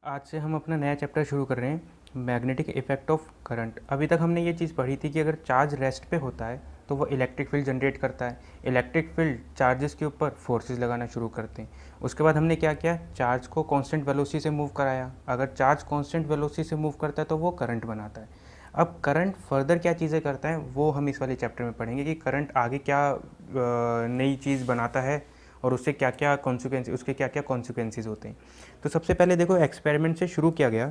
आज से हम अपना नया चैप्टर शुरू कर रहे हैं, मैग्नेटिक इफेक्ट ऑफ करंट। अभी तक हमने ये चीज़ पढ़ी थी कि अगर चार्ज रेस्ट पे होता है तो वो इलेक्ट्रिक फील्ड जनरेट करता है। इलेक्ट्रिक फील्ड चार्जेस के ऊपर फोर्सेस लगाना शुरू करते हैं। उसके बाद हमने क्या किया, चार्ज को कांस्टेंट वेलोसिटी से मूव कराया। अगर चार्ज कांस्टेंट वेलोसिटी से मूव करता है तो वो करंट बनाता है। अब करंट फर्दर क्या चीज़ें करता है वो हम इस वाले चैप्टर में पढ़ेंगे कि करंट आगे क्या नई चीज़ बनाता है और उससे क्या क्या कॉन्सिक्वेंस, उसके क्या क्या कॉन्सिक्वेंसेज होते हैं। तो सबसे पहले देखो, एक्सपेरिमेंट से शुरू किया गया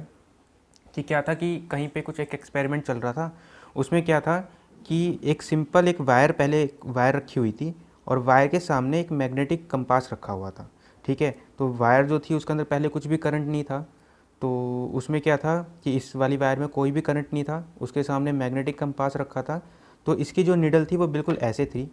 कि क्या था कि कहीं पे कुछ एक एक्सपेरिमेंट चल रहा था। उसमें क्या था कि एक सिंपल एक वायर, पहले एक वायर रखी हुई थी और वायर के सामने एक मैग्नेटिक कंपास रखा हुआ था। ठीक है, तो वायर जो थी उसके अंदर पहले कुछ भी करंट नहीं था। तो उसमें क्या था कि इस वाली वायर में कोई भी करंट नहीं था, उसके सामने मैग्नेटिक कंपास रखा था। तो इसकी जो निडल थी वो बिल्कुल ऐसे थी।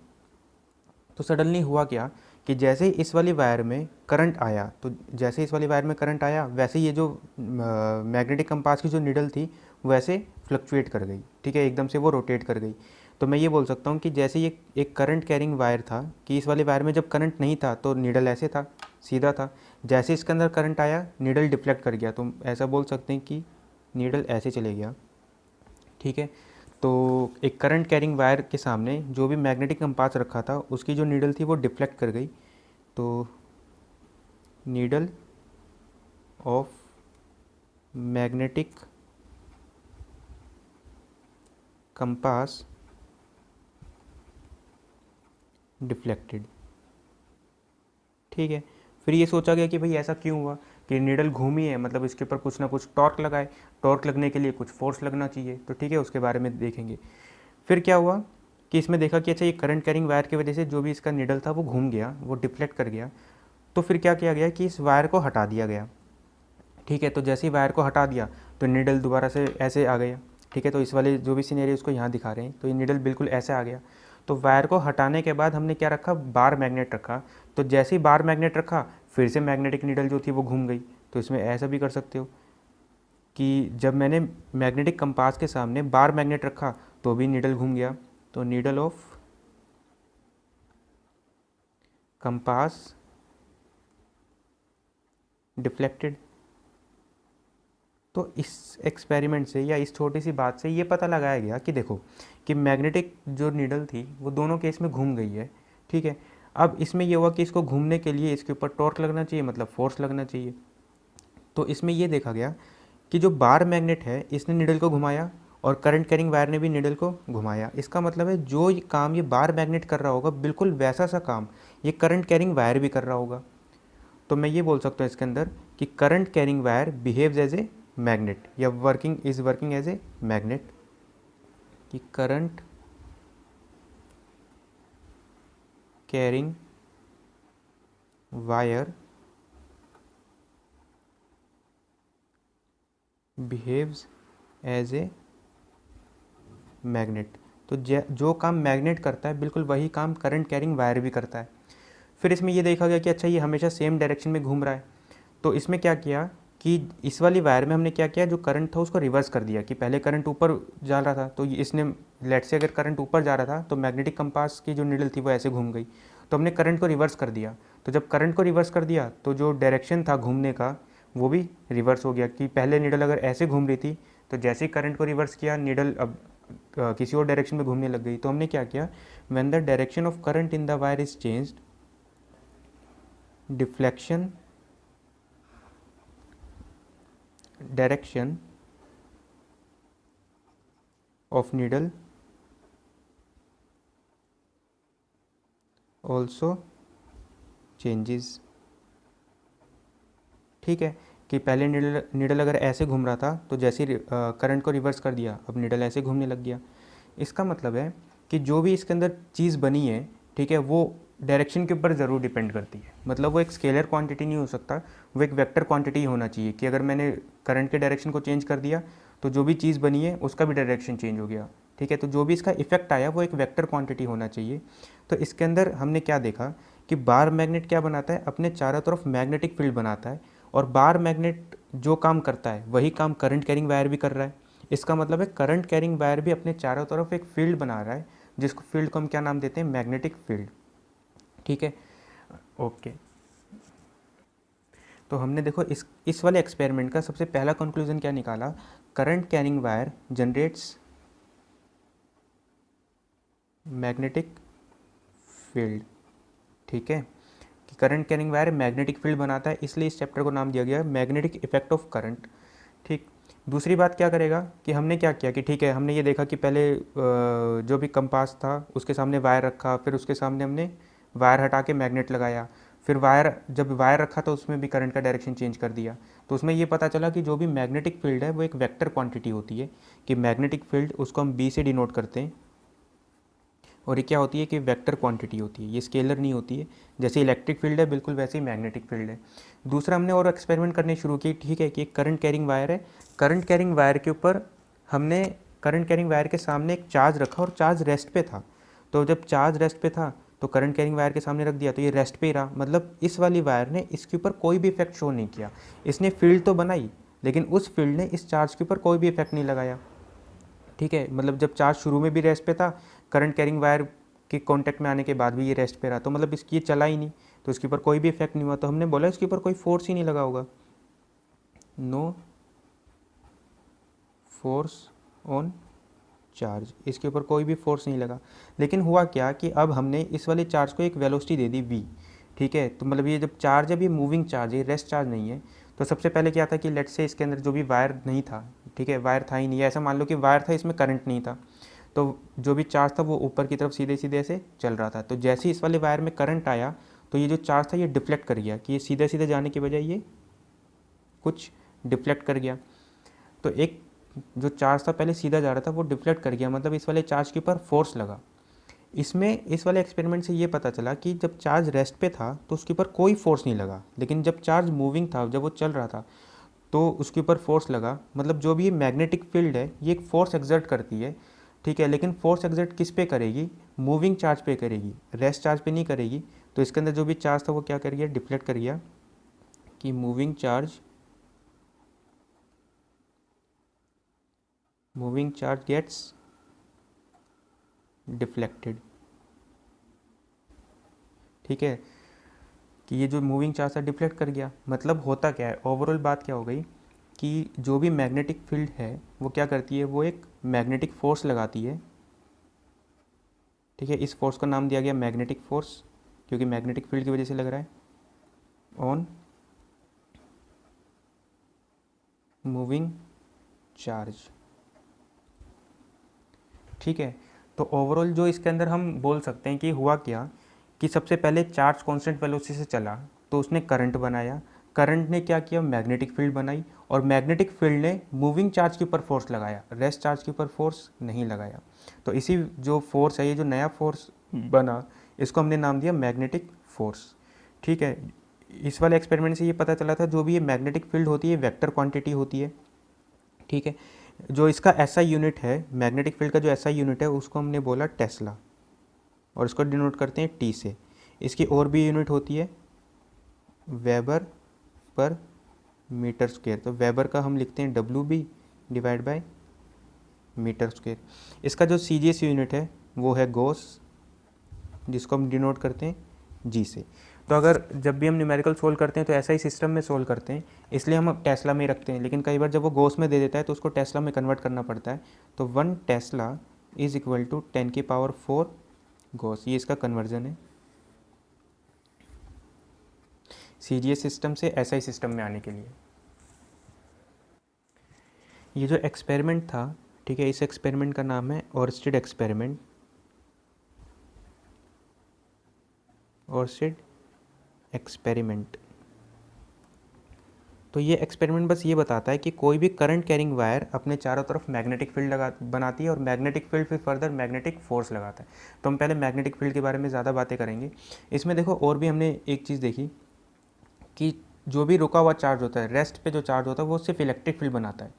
तो सडनली हुआ क्या कि जैसे ही इस वाली वायर में करंट आया, तो जैसे इस वाली वायर में करंट आया वैसे ये जो मैग्नेटिक कंपास की जो निडल थी वैसे फ्लक्चुएट कर गई। ठीक है, एकदम से वो रोटेट कर गई। तो मैं ये बोल सकता हूँ कि जैसे ये एक करंट कैरिंग वायर था, कि इस वाली वायर में जब करंट नहीं था तो निडल ऐसे था, सीधा था। जैसे इसके अंदर करंट आया निडल डिफ्लेक्ट कर गया, तो ऐसा बोल सकते हैं कि नीडल ऐसे चले गया। ठीक है, तो एक करंट कैरिंग वायर के सामने जो भी मैग्नेटिक कंपास रखा था उसकी जो नीडल थी वो डिफ्लेक्ट कर गई। तो needle of magnetic compass deflected. ठीक है, फिर ये सोचा गया कि भाई ऐसा क्यों हुआ कि नीडल घूमी है, मतलब इसके ऊपर कुछ ना कुछ टॉर्क लगाए। टॉर्क लगने के लिए कुछ फोर्स लगना चाहिए, तो ठीक है उसके बारे में देखेंगे। फिर क्या हुआ कि इसमें देखा कि अच्छा ये करंट कैरिंग वायर की वजह से जो भी इसका नीडल था वो घूम गया, वो डिफ्लेक्ट कर गया। तो फिर क्या किया गया कि इस वायर को हटा दिया गया। ठीक है, तो जैसे ही वायर को हटा दिया तो नीडल दोबारा से ऐसे आ गया। ठीक है, तो इस वाले जो भी सीनरी उसको यहाँ दिखा रहे हैं, तो ये नीडल बिल्कुल ऐसे आ गया। तो वायर को हटाने के बाद हमने क्या रखा, बार मैग्नेट रखा। तो जैसे ही बार मैग्नेट रखा फिर से मैग्नेटिक नीडल जो थी वो घूम गई। तो इसमें ऐसा भी कर सकते हो कि जब मैंने मैग्नेटिक कंपास के सामने बार मैग्नेट रखा तो भी नीडल घूम गया। तो नीडल ऑफ कंपास डिफ्लेक्टेड। तो इस एक्सपेरिमेंट से या इस छोटी सी बात से ये पता लगाया गया कि देखो कि मैग्नेटिक जो नीडल थी वो दोनों केस में घूम गई है। ठीक है, अब इसमें ये हुआ कि इसको घूमने के लिए इसके ऊपर टॉर्क लगना चाहिए, मतलब फोर्स लगना चाहिए। तो इसमें ये देखा गया कि जो बार मैग्नेट है इसने नीडल को घुमाया और करंट कैरिंग वायर ने भी नीडल को घुमाया। इसका मतलब है जो ये काम ये बार मैग्नेट कर रहा होगा बिल्कुल वैसा सा काम ये करंट कैरिंग वायर भी कर रहा होगा। तो मैं ये बोल सकता हूँ इसके अंदर कि current carrying wire behaves as a magnet या वर्किंग एज ए मैग्नेट। कि current carrying wire behaves as a magnet. तो जो काम मैग्नेट करता है बिल्कुल वही काम करंट कैरिंग वायर भी करता है। फिर इसमें ये देखा गया कि अच्छा ये हमेशा सेम डायरेक्शन में घूम रहा है। तो इसमें क्या किया कि इस वाली वायर में हमने क्या किया, जो करंट था उसको रिवर्स कर दिया। कि पहले करंट ऊपर जा रहा था तो इसने, लेट से अगर करंट ऊपर जा रहा था तो मैग्नेटिक कंपास की जो नीडल थी वो ऐसे घूम गई। तो हमने करंट को रिवर्स कर दिया। तो जब करंट को रिवर्स कर दिया तो जो डायरेक्शन था घूमने का वो भी रिवर्स हो गया। कि पहले नीडल अगर ऐसे घूम रही थी तो जैसे ही करंट को रिवर्स किया नीडल अब किसी और डायरेक्शन में घूमने लग गई। तो हमने क्या किया, when the direction of current in the wire is changed, deflection direction of needle also changes. ठीक है, कि पहले नीडल अगर ऐसे घूम रहा था तो जैसे ही करंट को रिवर्स कर दिया अब नीडल ऐसे घूमने लग गया। इसका मतलब है कि जो भी इसके अंदर चीज़ बनी है, ठीक है, वो डायरेक्शन के ऊपर ज़रूर डिपेंड करती है। मतलब वो एक स्केलर क्वांटिटी नहीं हो सकता, वो एक वेक्टर क्वांटिटी होना चाहिए। कि अगर मैंने करंट के डायरेक्शन को चेंज कर दिया तो जो भी चीज़ बनी है उसका भी डायरेक्शन चेंज हो गया। ठीक है, तो जो भी इसका इफेक्ट आया वो एक वेक्टर क्वांटिटी होना चाहिए। तो इसके अंदर हमने क्या देखा कि बार मैग्नेट क्या बनाता है, अपने चारों तरफ मैग्नेटिक फील्ड बनाता है। और बार मैग्नेट जो काम करता है वही काम करंट कैरिंग वायर भी कर रहा है। इसका मतलब है करंट कैरिंग वायर भी अपने चारों तरफ एक फील्ड बना रहा है, जिसको फील्ड को हम क्या नाम देते हैं, मैग्नेटिक फील्ड। ठीक है, ओके। तो हमने देखो इस वाले एक्सपेरिमेंट का सबसे पहला कंक्लूजन क्या निकाला, current carrying wire generates magnetic field. ठीक है, कि current carrying wire magnetic field बनाता है, इसलिए इस चैप्टर को नाम दिया गया मैग्नेटिक इफेक्ट ऑफ करंट। ठीक, दूसरी बात क्या करेगा कि हमने क्या किया कि ठीक है, हमने ये देखा कि पहले जो भी कंपास था उसके सामने वायर रखा, फिर उसके सामने हमने वायर हटा के मैग्नेट लगाया, फिर जब वायर रखा तो उसमें भी करंट का डायरेक्शन चेंज कर दिया। तो उसमें ये पता चला कि जो भी मैग्नेटिक फील्ड है वो एक वेक्टर क्वांटिटी होती है, कि मैग्नेटिक फील्ड उसको हम बी से डिनोट करते हैं, और ये क्या होती है कि वेक्टर क्वांटिटी होती है, ये स्केलर नहीं होती है। जैसे इलेक्ट्रिक फील्ड है बिल्कुल वैसे ही मैग्नेटिक फील्ड है। दूसरा हमने और एक्सपेरिमेंट करने शुरू किए, ठीक है, कि एक करंट कैरिंग वायर है, करंट कैरिंग वायर के ऊपर हमने करंट कैरिंग वायर के सामने एक चार्ज रखा और चार्ज रेस्ट पे था। तो जब चार्ज रेस्ट पे था तो करंट कैरिंग वायर के सामने रख दिया तो ये रेस्ट पे ही रहा, मतलब इस वाली वायर ने इसके ऊपर कोई भी इफेक्ट शो नहीं किया। इसने फील्ड तो बनाई लेकिन उस फील्ड ने इस चार्ज के ऊपर कोई भी इफेक्ट नहीं लगाया। ठीक है, मतलब जब चार्ज शुरू में भी रेस्ट पे था, करंट कैरिंग वायर के कांटेक्ट में आने के बाद भी ये रेस्ट पे रहा, तो मतलब इसकी ये चला ही नहीं, तो इसके ऊपर कोई भी इफेक्ट नहीं हुआ। तो हमने बोला इसके ऊपर कोई फोर्स ही नहीं लगा होगा, नो फोर्स ऑन चार्ज, इसके ऊपर कोई भी फोर्स नहीं लगा। लेकिन हुआ क्या कि अब हमने इस वाले चार्ज को एक वेलोसिटी दे दी v। ठीक है, तो मतलब ये जब चार्ज है, ये मूविंग चार्ज है, रेस्ट चार्ज नहीं है। तो सबसे पहले क्या था कि लेट से इसके अंदर जो भी वायर नहीं था, ठीक है, वायर था ही नहीं, ऐसा मान लो कि वायर था, इसमें करंट नहीं था, तो जो भी चार्ज था वो ऊपर की तरफ सीधे सीधे ऐसे चल रहा था। तो जैसे ही इस वाले वायर में करंट आया तो ये जो चार्ज था ये डिफ्लेक्ट कर गया, कि ये सीधे सीधे जाने की बजाय ये कुछ डिफ्लेक्ट कर गया। तो एक जो चार्ज था पहले सीधा जा रहा था वो डिफ्लेक्ट कर गया, मतलब इस वाले चार्ज के ऊपर फोर्स लगा। इसमें इस वाले एक्सपेरिमेंट से ये पता चला कि जब चार्ज रेस्ट पे था तो उसके ऊपर कोई फोर्स नहीं लगा, लेकिन जब चार्ज मूविंग था, जब वो चल रहा था तो उसके ऊपर फोर्स लगा। मतलब जो भी ये मैग्नेटिक फील्ड है ये एक फोर्स एक्सर्ट करती है, ठीक है, लेकिन फोर्स एक्सर्ट किस पे करेगी, मूविंग चार्ज पे करेगी, रेस्ट चार्ज पे नहीं करेगी। तो इसके अंदर जो भी चार्ज था वो क्या कर गया, डिफ्लेक्ट कर गया, कि मूविंग चार्ज गेट्स डिफ्लेक्टेड। ठीक है, कि ये जो मूविंग चार्ज था डिफ्लेक्ट कर गया। मतलब होता क्या है, ओवरऑल बात क्या हो गई कि जो भी मैग्नेटिक फील्ड है वो क्या करती है, वो एक मैग्नेटिक फोर्स लगाती है। ठीक है, इस फोर्स का नाम दिया गया मैग्नेटिक फोर्स, क्योंकि मैग्नेटिक फील्ड की वजह से लग रहा है, ऑन मूविंग चार्ज। ठीक है, तो ओवरऑल जो इसके अंदर हम बोल सकते हैं कि हुआ क्या, कि सबसे पहले चार्ज कांस्टेंट वेलोसिटी से चला तो उसने करंट बनाया, करंट ने क्या किया, मैग्नेटिक फील्ड बनाई, और मैग्नेटिक फील्ड ने मूविंग चार्ज के ऊपर फोर्स लगाया, रेस्ट चार्ज के ऊपर फोर्स नहीं लगाया। तो इसी जो फोर्स है, ये जो नया फोर्स बना, इसको हमने नाम दिया मैग्नेटिक फोर्स। ठीक है, इस वाले एक्सपेरिमेंट से ये पता चला था जो भी ये मैग्नेटिक फील्ड होती है वेक्टर क्वांटिटी होती है। ठीक है, जो इसका एसआई यूनिट है, मैग्नेटिक फील्ड का जो एसआई यूनिट है उसको हमने बोला टेस्ला, और इसको डिनोट करते हैं टी से। इसकी और भी यूनिट होती है वेबर पर मीटर स्क्वायर, तो वेबर का हम लिखते हैं WB divide by metre square. इसका जो CGS यूनिट है वो है गॉस, जिसको हम डिनोट करते हैं G से। तो अगर जब भी हम न्यूमेरिकल सोल्व करते हैं तो ऐसा ही सिस्टम में सोल्व करते हैं, इसलिए हम टेस्ला में ही रखते हैं। लेकिन कई बार जब वो गॉस में दे देता है तो उसको टेस्ला में कन्वर्ट करना पड़ता है। तो 1 tesla is equal to 10⁴ gauss, ये इसका कन्वर्जन है CGS सिस्टम से SI सिस्टम में आने के लिए। ये जो एक्सपेरिमेंट था, ठीक है, इस एक्सपेरिमेंट का नाम है ओर्स्टेड एक्सपेरिमेंट, ओर्स्टेड एक्सपेरिमेंट। तो ये एक्सपेरिमेंट बस ये बताता है कि कोई भी करंट कैरिंग वायर अपने चारों तरफ मैग्नेटिक फील्ड बनाती है, और मैग्नेटिक फील्ड फिर फर्दर मैग्नेटिक फोर्स लगाता है। तो हम पहले मैग्नेटिक फील्ड के बारे में ज़्यादा बातें करेंगे। इसमें देखो और भी हमने एक चीज़ देखी कि जो भी रुका हुआ चार्ज होता है, रेस्ट पे जो चार्ज होता है, वो सिर्फ इलेक्ट्रिक फील्ड बनाता है,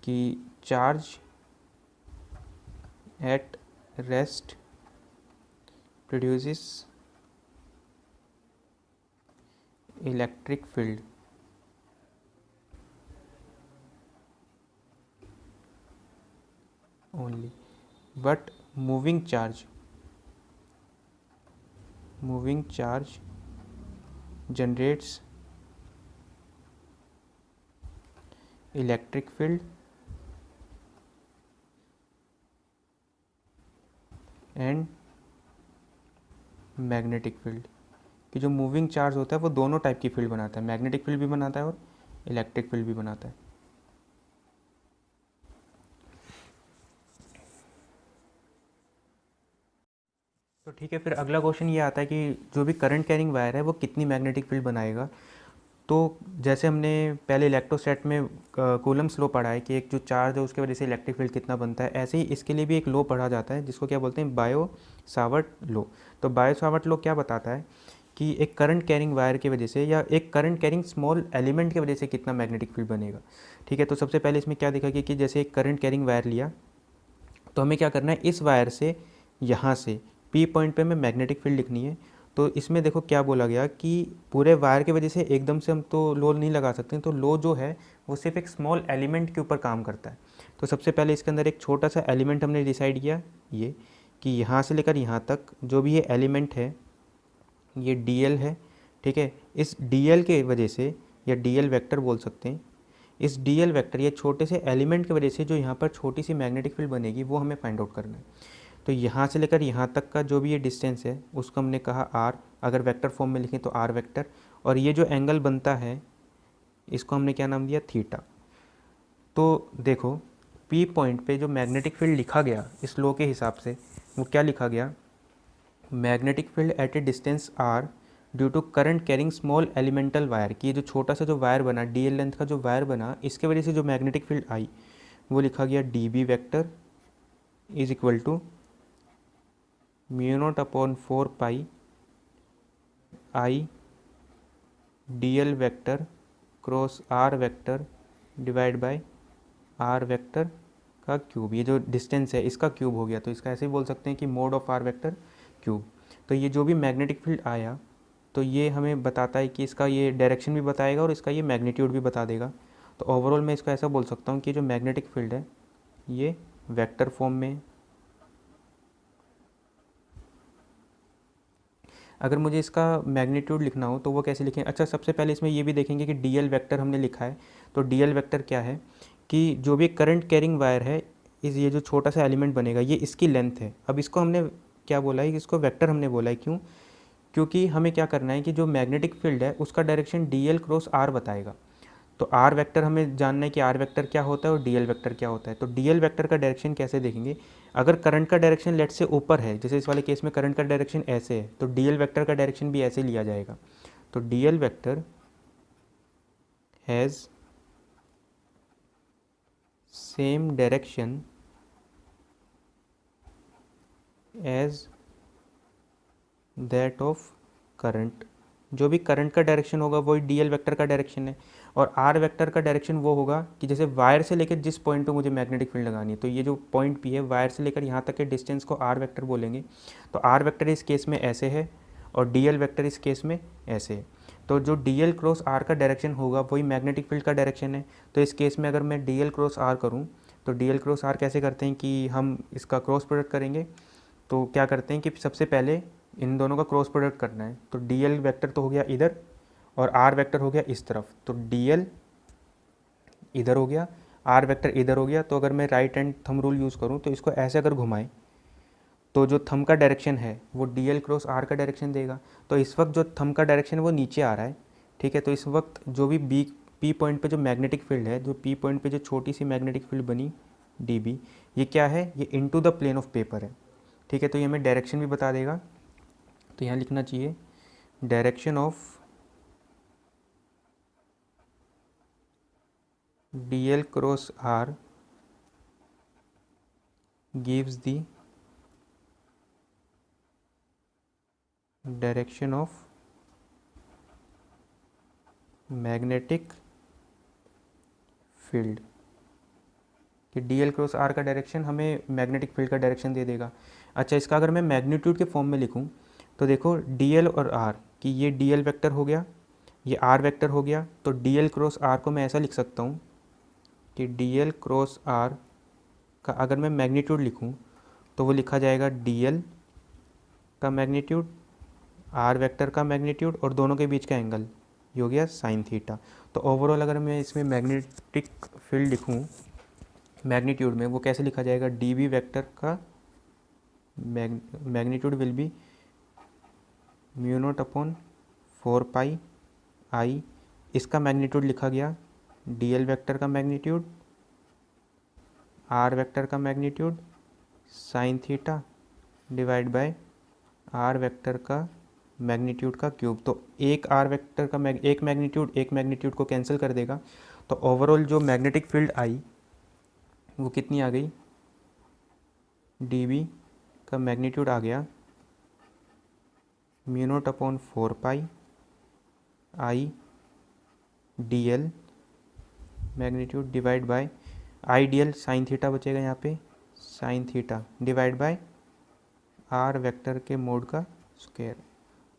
कि charge at rest produces electric field only, but moving charge generates electric field and magnetic field, कि जो मूविंग चार्ज होता है वो दोनों टाइप की फील्ड बनाता है, मैग्नेटिक फील्ड भी बनाता है और इलेक्ट्रिक फील्ड भी बनाता है। तो ठीक है, फिर अगला क्वेश्चन ये आता है कि जो भी करंट कैरिंग वायर है वो कितनी मैग्नेटिक फील्ड बनाएगा। तो जैसे हमने पहले इलेक्ट्रोस्टैट में कूलम्स लॉ पढ़ा है कि एक जो चार्ज है उसकी वजह से इलेक्ट्रिक फील्ड कितना बनता है, ऐसे ही इसके लिए भी एक लॉ पढ़ा जाता है जिसको क्या बोलते हैं, बायो सावर्ट लॉ। तो बायो सावर्ट लॉ क्या बताता है कि एक करंट कैरिंग वायर की वजह से या एक करंट कैरिंग स्मॉल एलिमेंट की वजह से कितना मैग्नेटिक फील्ड बनेगा। ठीक है, तो सबसे पहले इसमें क्या देखा कि जैसे एक करंट कैरिंग वायर लिया तो हमें क्या करना है, इस वायर से यहाँ से पी पॉइंट पे हमें मैग्नेटिक फील्ड लिखनी है। तो इसमें देखो क्या बोला गया कि पूरे वायर की वजह से एकदम से हम तो लो नहीं लगा सकते, तो लो जो है वो सिर्फ एक स्मॉल एलिमेंट के ऊपर काम करता है। तो सबसे पहले इसके अंदर एक छोटा सा एलिमेंट हमने डिसाइड किया ये कि यहाँ से लेकर यहाँ तक जो भी ये एलिमेंट है ये डी है। ठीक है, इस डी के वजह से या डी वेक्टर बोल सकते हैं, इस डी वेक्टर या छोटे से एलिमेंट की वजह से जो यहाँ पर छोटी सी मैग्नेटिक फील्ड बनेगी वो हमें फाइंड आउट करना है। तो यहाँ से लेकर यहाँ तक का जो भी ये डिस्टेंस है उसको हमने कहा आर, अगर वेक्टर फॉर्म में लिखें तो आर वेक्टर, और ये जो एंगल बनता है इसको हमने क्या नाम दिया, थीटा। तो देखो पी पॉइंट पे जो मैग्नेटिक फील्ड लिखा गया इस लॉ के हिसाब से वो क्या लिखा गया, magnetic field at a distance R due to current carrying small elemental wire, की जो छोटा सा जो वायर बना डी लेंथ का जो वायर बना इसके वजह से जो मैग्नेटिक फील्ड आई वो लिखा गया D B vector is equal to mu naught upon 4 pi I D L vector cross R vector divide by R vector का क्यूब। ये जो डिस्टेंस है इसका क्यूब हो गया, तो इसका ऐसे ही बोल सकते हैं कि mod of R vector cube. तो ये जो भी मैग्नेटिक फील्ड आया तो ये हमें बताता है कि इसका ये डायरेक्शन भी बताएगा और इसका ये मैग्नीट्यूड भी बता देगा। तो ओवरऑल मैं इसको ऐसा बोल सकता हूँ कि जो मैग्नेटिक फील्ड है ये वेक्टर फॉर्म में, अगर मुझे इसका मैग्नीट्यूड लिखना हो तो वो कैसे लिखें। अच्छा, सबसे पहले इसमें ये भी देखेंगे कि डी एल वैक्टर हमने लिखा है, तो डी एल वैक्टर क्या है कि जो भी करंट कैरिंग वायर है इस ये जो छोटा सा एलिमेंट बनेगा ये इसकी लेंथ है। अब इसको हमने क्या बोला है कि इसको वेक्टर हमने बोला है, क्यों, क्योंकि हमें क्या करना है कि जो मैग्नेटिक फील्ड है उसका direction D L cross R बताएगा। तो आर वेक्टर हमें जानना है कि आर वेक्टर क्या होता है और डी एल वेक्टर क्या होता है। तो डी एल वेक्टर का डायरेक्शन कैसे देखेंगे, अगर करंट का डायरेक्शन लेट से ऊपर है, जैसे इस वाले केस में करंट का डायरेक्शन ऐसे है, तो डी एल वेक्टर का डायरेक्शन भी ऐसे लिया जाएगा। तो D L vector has same direction as that of current, जो भी करंट का डायरेक्शन होगा वही डी एल वैक्टर का डायरेक्शन है। और आर वेक्टर का डायरेक्शन वो होगा कि जैसे वायर से लेकर जिस पॉइंट पे मुझे मैग्नेटिक फील्ड लगानी है, तो ये जो पॉइंट पी है वायर से लेकर यहाँ तक के डिस्टेंस को आर वेक्टर बोलेंगे। तो आर वेक्टर इस केस में ऐसे है और डी एल वैक्टर इस केस में ऐसे है। तो जो डी एल क्रॉस आर का डायरेक्शन होगा वही मैग्नेटिक फील्ड का डायरेक्शन है। तो इस केस में अगर मैं डी एल क्रॉस आर करूँ तो डी एल क्रॉस आर कैसे करते हैं कि हम इसका क्रॉस प्रोडक्ट करेंगे। तो क्या करते हैं कि सबसे पहले इन दोनों का क्रॉस प्रोडक्ट करना है। तो डी एल वैक्टर तो हो गया इधर और आर वेक्टर हो गया इस तरफ, तो डी एल इधर हो गया, आर वेक्टर इधर हो गया। तो अगर मैं right hand thumb rule use करूँ तो इसको ऐसे अगर घुमाएं तो जो थंब का डायरेक्शन है वो डी एल क्रॉस आर का डायरेक्शन देगा। तो इस वक्त जो थंब का डायरेक्शन है वो नीचे आ रहा है। ठीक है, तो इस वक्त जो भी बी पी पॉइंट पे जो मैग्नेटिक फील्ड है, जो पी पॉइंट पे जो छोटी सी मैग्नेटिक फील्ड बनी डी बी, ये क्या है, ये into the plane of paper है। ठीक है, तो ये हमें डायरेक्शन भी बता देगा। तो यहाँ लिखना चाहिए direction of D L cross R gives the direction of magnetic field, कि डी एल क्रॉस आर का डायरेक्शन हमें मैग्नेटिक फील्ड का डायरेक्शन दे देगा। अच्छा, इसका अगर मैं मैग्नीट्यूड के फॉर्म में लिखूं तो देखो डी एल और आर, कि ये डी एल वैक्टर हो गया, ये आर वेक्टर हो गया। तो डी एल क्रॉस आर को मैं ऐसा लिख सकता हूँ कि डी एल क्रॉस आर का अगर मैं मैग्नीट्यूड लिखूं तो वो लिखा जाएगा डी एल का मैग्नीट्यूड, आर वेक्टर का मैग्नीट्यूड और दोनों के बीच का एंगल, ये हो गया साइन थीटा। तो ओवरऑल अगर मैं इसमें मैग्नेटिक फील्ड लिखूँ मैग्नीट्यूड में, वो कैसे लिखा जाएगा, डी बी वेक्टर का magnitude will be mu naught upon 4 pi I, इसका मैग्नीट्यूड लिखा गया डी एल वेक्टर का मैग्नीट्यूड, आर वेक्टर का magnitude sine theta divide by R vector का मैग्नीट्यूड का क्यूब। तो एक आर वेक्टर का एक मैग्नीट्यूड को कैंसिल कर देगा, तो ओवरऑल जो मैग्नेटिक फील्ड आई वो कितनी आ गई, डी बी का मैग्नीट्यूड आ गया mu naught upon 4 pi I D L magnitude divide by I D L sine theta बचेगा यहाँ पे, sine theta divide by R vector के मोड का स्क्वायर।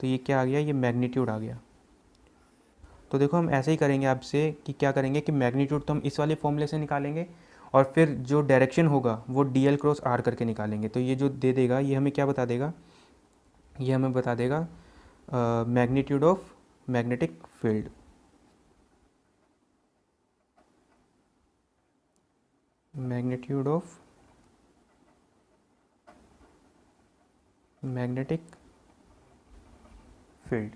तो ये क्या आ गया, ये मैग्नीट्यूड आ गया। तो देखो हम ऐसे ही करेंगे आपसे कि क्या करेंगे कि मैग्नीट्यूड तो हम इस वाले फॉर्मूले से निकालेंगे और फिर जो डायरेक्शन होगा वो डी एल क्रॉस आर करके निकालेंगे। तो ये जो दे देगा ये हमें क्या बता देगा, ये हमें बता देगा magnitude of magnetic field. Magnitude of magnetic field.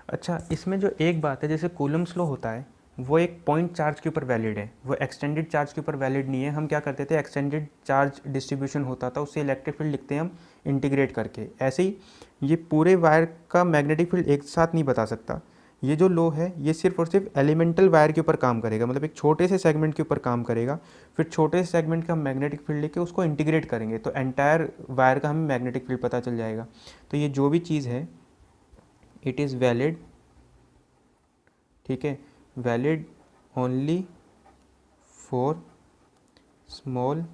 अच्छा, इसमें जो एक बात है, जैसे कूलम्स लॉ होता है वो एक पॉइंट चार्ज के ऊपर वैलिड है, वो एक्सटेंडेड चार्ज के ऊपर वैलिड नहीं है। हम क्या करते थे, एक्सटेंडेड चार्ज डिस्ट्रीब्यूशन होता था उससे इलेक्ट्रिक फील्ड लिखते हैं हम इंटीग्रेट करके। ऐसे ही ये पूरे वायर का मैग्नेटिक फील्ड एक साथ नहीं बता सकता। ये जो लॉ है ये सिर्फ और सिर्फ एलिमेंटल वायर के ऊपर काम करेगा, मतलब एक छोटे से सेगमेंट के ऊपर काम करेगा। फिर छोटे से सेगमेंट का हम मैग्नेटिक फील्ड लेके उसको इंटीग्रेट करेंगे तो एंटायर वायर का हमें मैग्नेटिक फील्ड पता चल जाएगा। तो ये जो भी चीज़ है इट इज़ वैलिड, ठीक है, valid only for small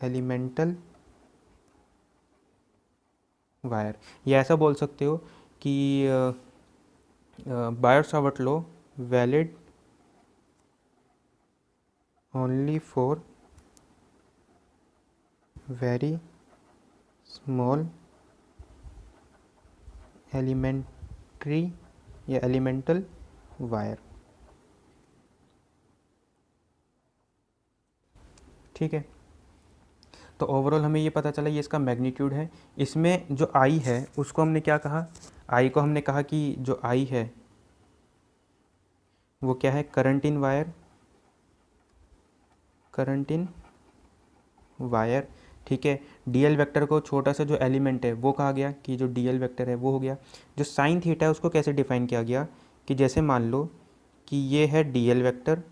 elemental wire. या ऐसा बोल सकते हो कि Biot Savart law valid only for very small elementary या एलिमेंटल वायर। ठीक है, तो ओवरऑल हमें ये पता चला ये इसका मैग्नीट्यूड है। इसमें जो आई है उसको हमने क्या कहा, आई को हमने कहा कि जो आई है वो क्या है, current in wire, current in wire. ठीक है, डीएल वेक्टर को छोटा सा जो एलिमेंट है वो कहा गया कि जो डीएल वेक्टर है वो हो गया। जो साइन थीटा है उसको कैसे डिफाइन किया गया कि जैसे मान लो कि ये है डीएल वेक्टर,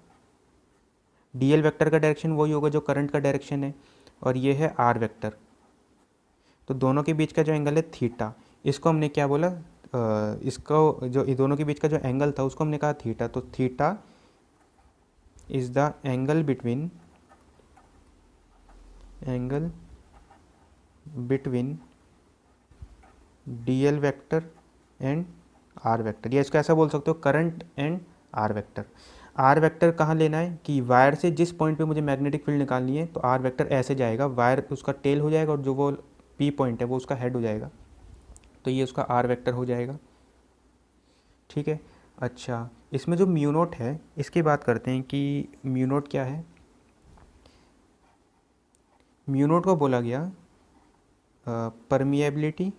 डीएल वेक्टर का डायरेक्शन वही होगा जो करंट का डायरेक्शन है, और ये है आर वेक्टर। तो दोनों के बीच का जो एंगल है थीटा, इसको हमने क्या बोला, इसको जो दोनों के बीच का जो एंगल था उसको हमने कहा थीटा। तो theta is the angle between D L vector and R vector, या इसको ऐसा बोल सकते हो current and R vector. R vector कहाँ लेना है कि वायर से जिस पॉइंट पे मुझे मैग्नेटिक फील्ड निकालनी है तो आर वेक्टर ऐसे जाएगा, वायर उसका टेल हो जाएगा और जो वो पी पॉइंट है वो उसका हेड हो जाएगा, तो ये उसका आर वेक्टर हो जाएगा। ठीक है, अच्छा इसमें जो म्यू नॉट है इसकी बात करते हैं कि म्यू नॉट क्या है। म्यू नॉट को बोला गया permeability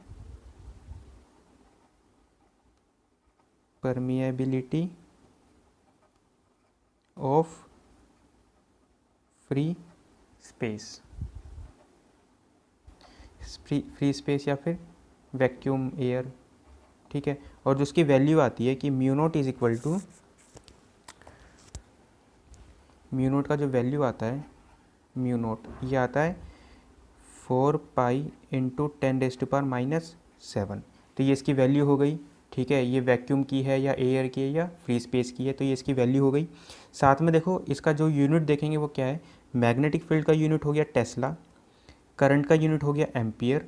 of free space, free space या फिर वैक्यूम एयर। ठीक है, और जो उसकी वैल्यू आती है कि mu naught is equal to, mu naught का जो वैल्यू आता है, म्यू नॉट ये आता है 4 पाई इंटू 10⁻⁻⁷। तो ये इसकी वैल्यू हो गई। ठीक है, ये वैक्यूम की है या एयर की है या फ्री स्पेस की है, तो ये इसकी वैल्यू हो गई। साथ में देखो इसका जो यूनिट देखेंगे वो क्या है, मैग्नेटिक फील्ड का यूनिट हो गया टेस्ला, करंट का यूनिट हो गया एम्पियर,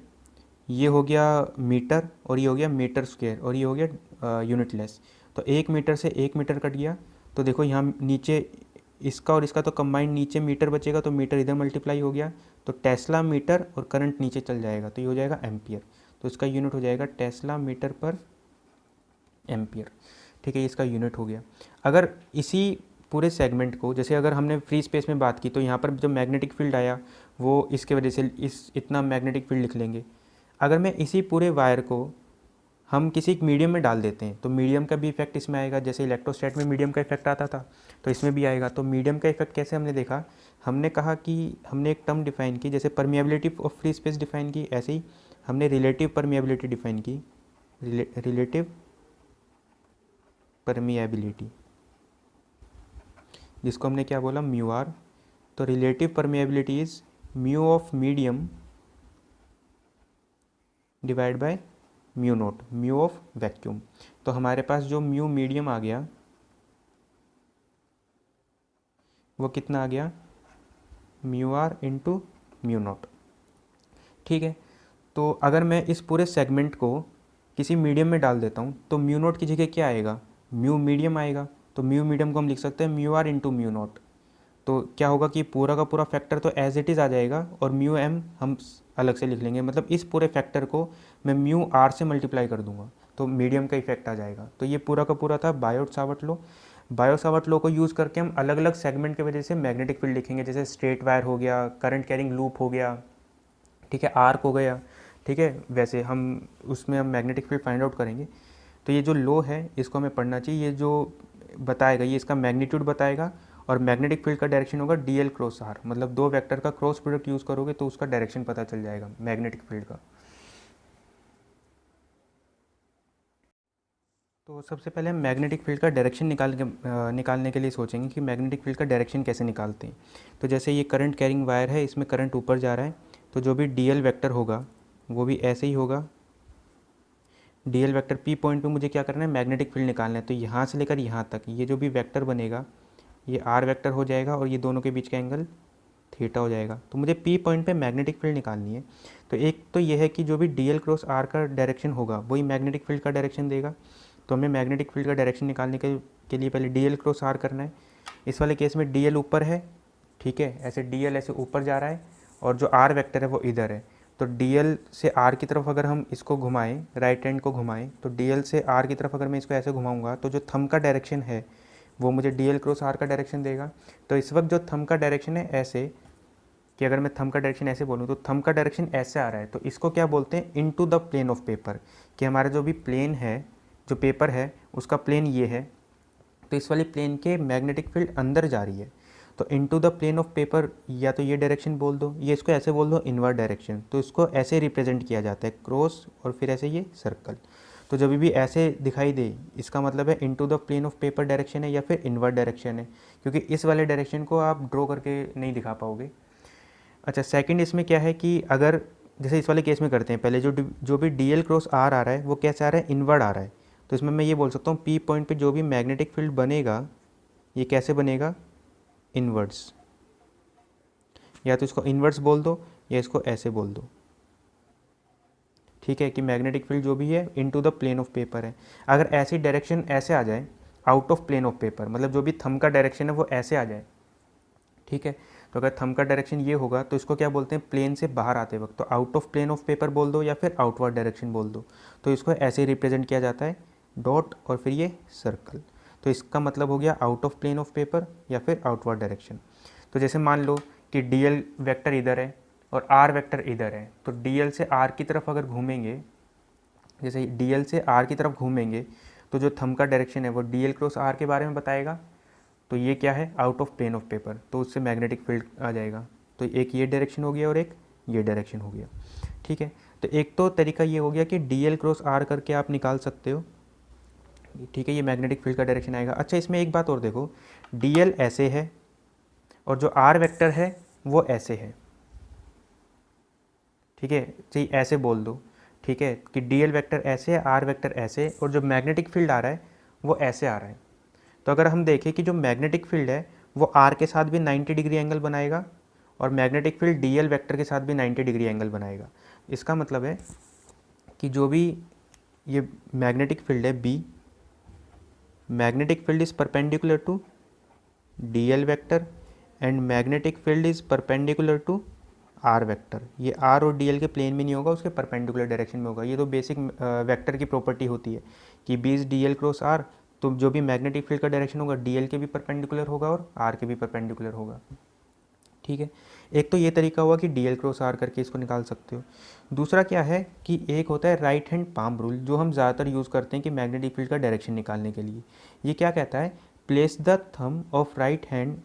ये हो गया मीटर, और ये हो गया मीटर स्क्वायर, और ये हो गया यूनिटलेस। तो 1 मीटर से 1 मीटर कट गया, तो देखो यहाँ नीचे इसका और इसका तो कंबाइंड नीचे मीटर बचेगा, तो मीटर इधर मल्टीप्लाई हो गया, तो टेस्ला मीटर और करंट नीचे चल जाएगा, तो ये हो जाएगा एम्पियर। तो इसका यूनिट हो जाएगा टेस्ला मीटर पर एम्पियर। ठीक है, इसका यूनिट हो गया। अगर इसी पूरे सेगमेंट को, जैसे अगर हमने फ्री स्पेस में बात की, तो यहाँ पर जो मैग्नेटिक फील्ड आया वो इसके वजह से इतना मैग्नेटिक फील्ड लिख लेंगे। अगर मैं इसी पूरे वायर को हम किसी एक मीडियम में डाल देते हैं तो मीडियम का भी इफेक्ट इसमें आएगा। जैसे इलेक्ट्रोस्टैट में मीडियम का इफेक्ट आता था तो इसमें भी आएगा। तो मीडियम का इफेक्ट कैसे हमने देखा, हमने कहा कि हमने एक टर्म डिफाइन की, जैसे permeability of free space define की, ऐसे ही हमने रिलेटिव परमिएबिलिटी डिफाइन की। रिलेटिव परमिएबिलिटी, जिसको हमने क्या बोला, म्यू आर। तो relative permeability is mu of medium divide by mu naught, mu of vacuum. तो हमारे पास जो म्यू मीडियम आ गया वो कितना आ गया, mu R into mu naught. ठीक है, तो अगर मैं इस पूरे सेगमेंट को किसी मीडियम में डाल देता हूँ तो म्यू नोट की जगह क्या आएगा, म्यू मीडियम आएगा। तो म्यू मीडियम को हम लिख सकते हैं mu R into mu naught. तो क्या होगा कि पूरा का पूरा फैक्टर तो एज इट इज़ आ जाएगा और म्यू एम हम अलग से लिख लेंगे। मतलब इस पूरे फैक्टर को मैं म्यू आर से मल्टीप्लाई कर दूंगा तो मीडियम का इफेक्ट आ जाएगा। तो ये पूरा का पूरा था Biot Savart law. Biot Savart law को यूज़ करके हम अलग अलग सेगमेंट की वजह से मैग्नेटिक फील्ड लिखेंगे। जैसे स्ट्रेट वायर हो गया, करंट कैरिंग लूप हो गया, ठीक है, आर्क हो गया। ठीक है, वैसे हम उसमें हम मैग्नेटिक फील्ड फाइंड आउट करेंगे। तो ये जो लॉ है इसको हमें पढ़ना चाहिए। ये जो बताएगा ये इसका मैग्नीट्यूड बताएगा और मैग्नेटिक फील्ड का डायरेक्शन होगा डी एल क्रॉस आर। मतलब दो वेक्टर का क्रॉस प्रोडक्ट यूज़ करोगे तो उसका डायरेक्शन पता चल जाएगा मैग्नेटिक फील्ड का। तो सबसे पहले हम मैग्नेटिक फील्ड का डायरेक्शन निकालने के लिए सोचेंगे कि मैग्नेटिक फील्ड का डायरेक्शन कैसे निकालते हैं। तो जैसे ये करंट कैरिंग वायर है, इसमें करंट ऊपर जा रहा है, तो जो भी डी एल वैक्टर होगा वो भी ऐसे ही होगा। D L vector P point पे मुझे क्या करना है, मैग्नेटिक फील्ड निकालना है। तो यहाँ से लेकर यहाँ तक ये जो भी वेक्टर बनेगा ये आर वेक्टर हो जाएगा और ये दोनों के बीच का एंगल थीटा हो जाएगा। तो मुझे पी पॉइंट पे मैग्नेटिक फील्ड निकालनी है। तो एक तो ये है कि जो भी डी एल क्रॉस आर का डायरेक्शन होगा वही मैग्नेटिक फील्ड का डायरेक्शन देगा। तो हमें मैग्नेटिक फील्ड का डायरेक्शन निकालने के लिए पहले डी एल क्रॉस आर करना है। इस वाले केस में डी एल ऊपर है, ठीक है, ऐसे डी एल ऐसे ऊपर जा रहा है और जो आर वेक्टर है वो इधर है। तो डी एल से आर की तरफ अगर हम इसको घुमाएं, राइट हैंड को घुमाएं, तो डी एल से आर की तरफ अगर मैं इसको ऐसे घुमाऊंगा तो जो थंब का डायरेक्शन है वो मुझे डी एल क्रॉस आर का डायरेक्शन देगा। तो इस वक्त जो थंब का डायरेक्शन है ऐसे, कि अगर मैं थंब का डायरेक्शन ऐसे बोलूँ तो थंब का डायरेक्शन ऐसे आ रहा है, तो इसको क्या बोलते हैं, into the plane of paper. कि हमारा जो भी प्लेन है, जो पेपर है उसका प्लेन ये है, तो इस वाली प्लेन के मैग्नेटिक फील्ड अंदर जा रही है। तो into the plane of paper, या तो ये डायरेक्शन बोल दो, ये इसको ऐसे बोल दो इनवर्ड डायरेक्शन। तो इसको ऐसे रिप्रेजेंट किया जाता है, क्रॉस और फिर ऐसे ये सर्कल। तो जब भी ऐसे दिखाई दे इसका मतलब है into the plane of paper direction है या फिर इनवर्ड डायरेक्शन है, क्योंकि इस वाले डायरेक्शन को आप ड्रॉ करके नहीं दिखा पाओगे। अच्छा, सेकंड इसमें क्या है कि अगर जैसे इस वाले केस में करते हैं, पहले जो भी डी एल क्रॉस आर आ रहा है वो कैसे आ रहा है, इनवर्ड आ रहा है। तो इसमें मैं ये बोल सकता हूँ पी पॉइंट पे जो भी मैग्नेटिक फील्ड बनेगा ये कैसे बनेगा, इनवर्ड्स। या तो इसको इनवर्ड्स बोल दो या इसको ऐसे बोल दो। ठीक है, कि मैग्नेटिक फील्ड जो भी है into the plane of paper है। अगर ऐसी डायरेक्शन ऐसे आ जाए out of plane of paper, मतलब जो भी थंब का डायरेक्शन है वो ऐसे आ जाए, ठीक है, तो अगर थंब का डायरेक्शन ये होगा तो इसको क्या बोलते हैं, प्लेन से बाहर आते वक्त। तो out of plane of paper बोल दो या फिर आउटवर्ड डायरेक्शन बोल दो। तो इसको ऐसे रिप्रेजेंट किया जाता है, डॉट और फिर ये सर्कल। तो इसका मतलब हो गया out of plane of paper या फिर आउटवर्ड डायरेक्शन। तो जैसे मान लो कि डी एल वैक्टर इधर है और आर वेक्टर इधर है, तो डी एल से आर की तरफ अगर घूमेंगे, जैसे डी एल से आर की तरफ घूमेंगे तो जो थंब का डायरेक्शन है वो डी एल क्रॉस आर के बारे में बताएगा। तो ये क्या है, out of plane of paper, तो उससे मैग्नेटिक फील्ड आ जाएगा। तो एक ये डायरेक्शन हो गया और एक ये डायरेक्शन हो गया। ठीक है, तो एक तो तरीका ये हो गया कि डी एल क्रॉस आर करके आप निकाल सकते हो, ठीक है, ये मैग्नेटिक फील्ड का डायरेक्शन आएगा। अच्छा, इसमें एक बात और देखो, डी एल ऐसे है और जो आर वेक्टर है वो ऐसे है, ठीक है, चाहिए ऐसे बोल दो, ठीक है, कि डी एल वैक्टर ऐसे है, आर वेक्टर ऐसे, और जो मैग्नेटिक फील्ड आ रहा है वो ऐसे आ रहा है। तो अगर हम देखें कि जो मैग्नेटिक फील्ड है वो आर के साथ भी 90 डिग्री एंगल बनाएगा और magnetic field D L vector के साथ भी 90 डिग्री एंगल बनाएगा। इसका मतलब है कि जो भी ये मैग्नेटिक फील्ड है B, magnetic field is perpendicular to D L vector and magnetic field is perpendicular to R vector, ये आर और डी एल के प्लेन में नहीं होगा, उसके परपेंडिकुलर डायरेक्शन में होगा। ये तो बेसिक वेक्टर की प्रॉपर्टी होती है कि B is D L cross R, तो जो भी मैग्नेटिक फील्ड का डायरेक्शन होगा डी एल के भी परपेंडिकुलर होगा और आर के भी परपेंडिकुलर होगा। ठीक है, एक तो ये तरीका हुआ कि डी एल क्रॉस आर करके इसको निकाल सकते हो। दूसरा क्या है कि एक होता है राइट हैंड पाम रूल, जो हम ज़्यादातर यूज़ करते हैं कि मैग्नेटिक फील्ड का डायरेक्शन निकालने के लिए। ये क्या कहता है, place the thumb of right hand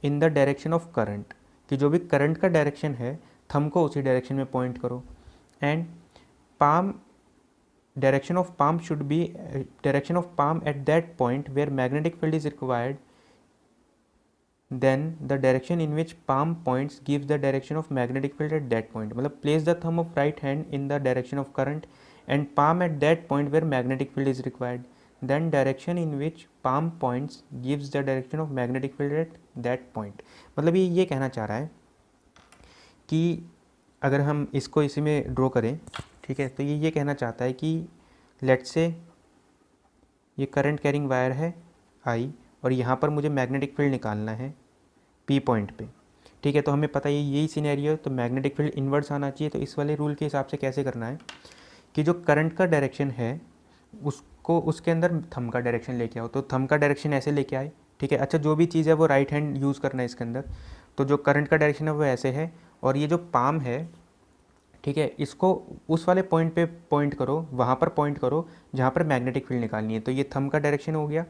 in the direction of current, कि जो भी करंट का डायरेक्शन है थंब को उसी डायरेक्शन में पॉइंट करो, and palm direction of palm should be direction of palm at that point where magnetic field is required, then the direction in which palm points gives the direction of magnetic field at that point। मतलब place the thumb of right hand in the direction of current and palm at that point where magnetic field is required, then direction in which palm points gives the direction of magnetic field at that point। मतलब ये कहना चाह रहा है कि अगर हम इसको इसी में ड्रॉ करें, ठीक है, तो ये कहना चाहता है कि लेट से ये करंट कैरिंग वायर है आई, और यहाँ पर मुझे मैग्नेटिक फील्ड निकालना है पी पॉइंट पे। ठीक है, तो हमें पता है यही सिनेरियो, तो मैग्नेटिक फील्ड इन्वर्स आना चाहिए। तो इस वाले रूल के हिसाब से कैसे करना है कि जो करंट का डायरेक्शन है उसको उसके अंदर थंब का डायरेक्शन लेके आओ, तो थंब का डायरेक्शन ऐसे लेके आए। ठीक है, अच्छा जो भी चीज़ है वो राइट हैंड यूज़ करना है इसके अंदर, तो जो करंट का डायरेक्शन है वो ऐसे है, और ये जो पाम है, ठीक है, इसको उस वाले पॉइंट पे पॉइंट करो, वहाँ पर पॉइंट करो जहाँ पर मैग्नेटिक फील्ड निकालनी है। तो ये थंब का डायरेक्शन हो गया,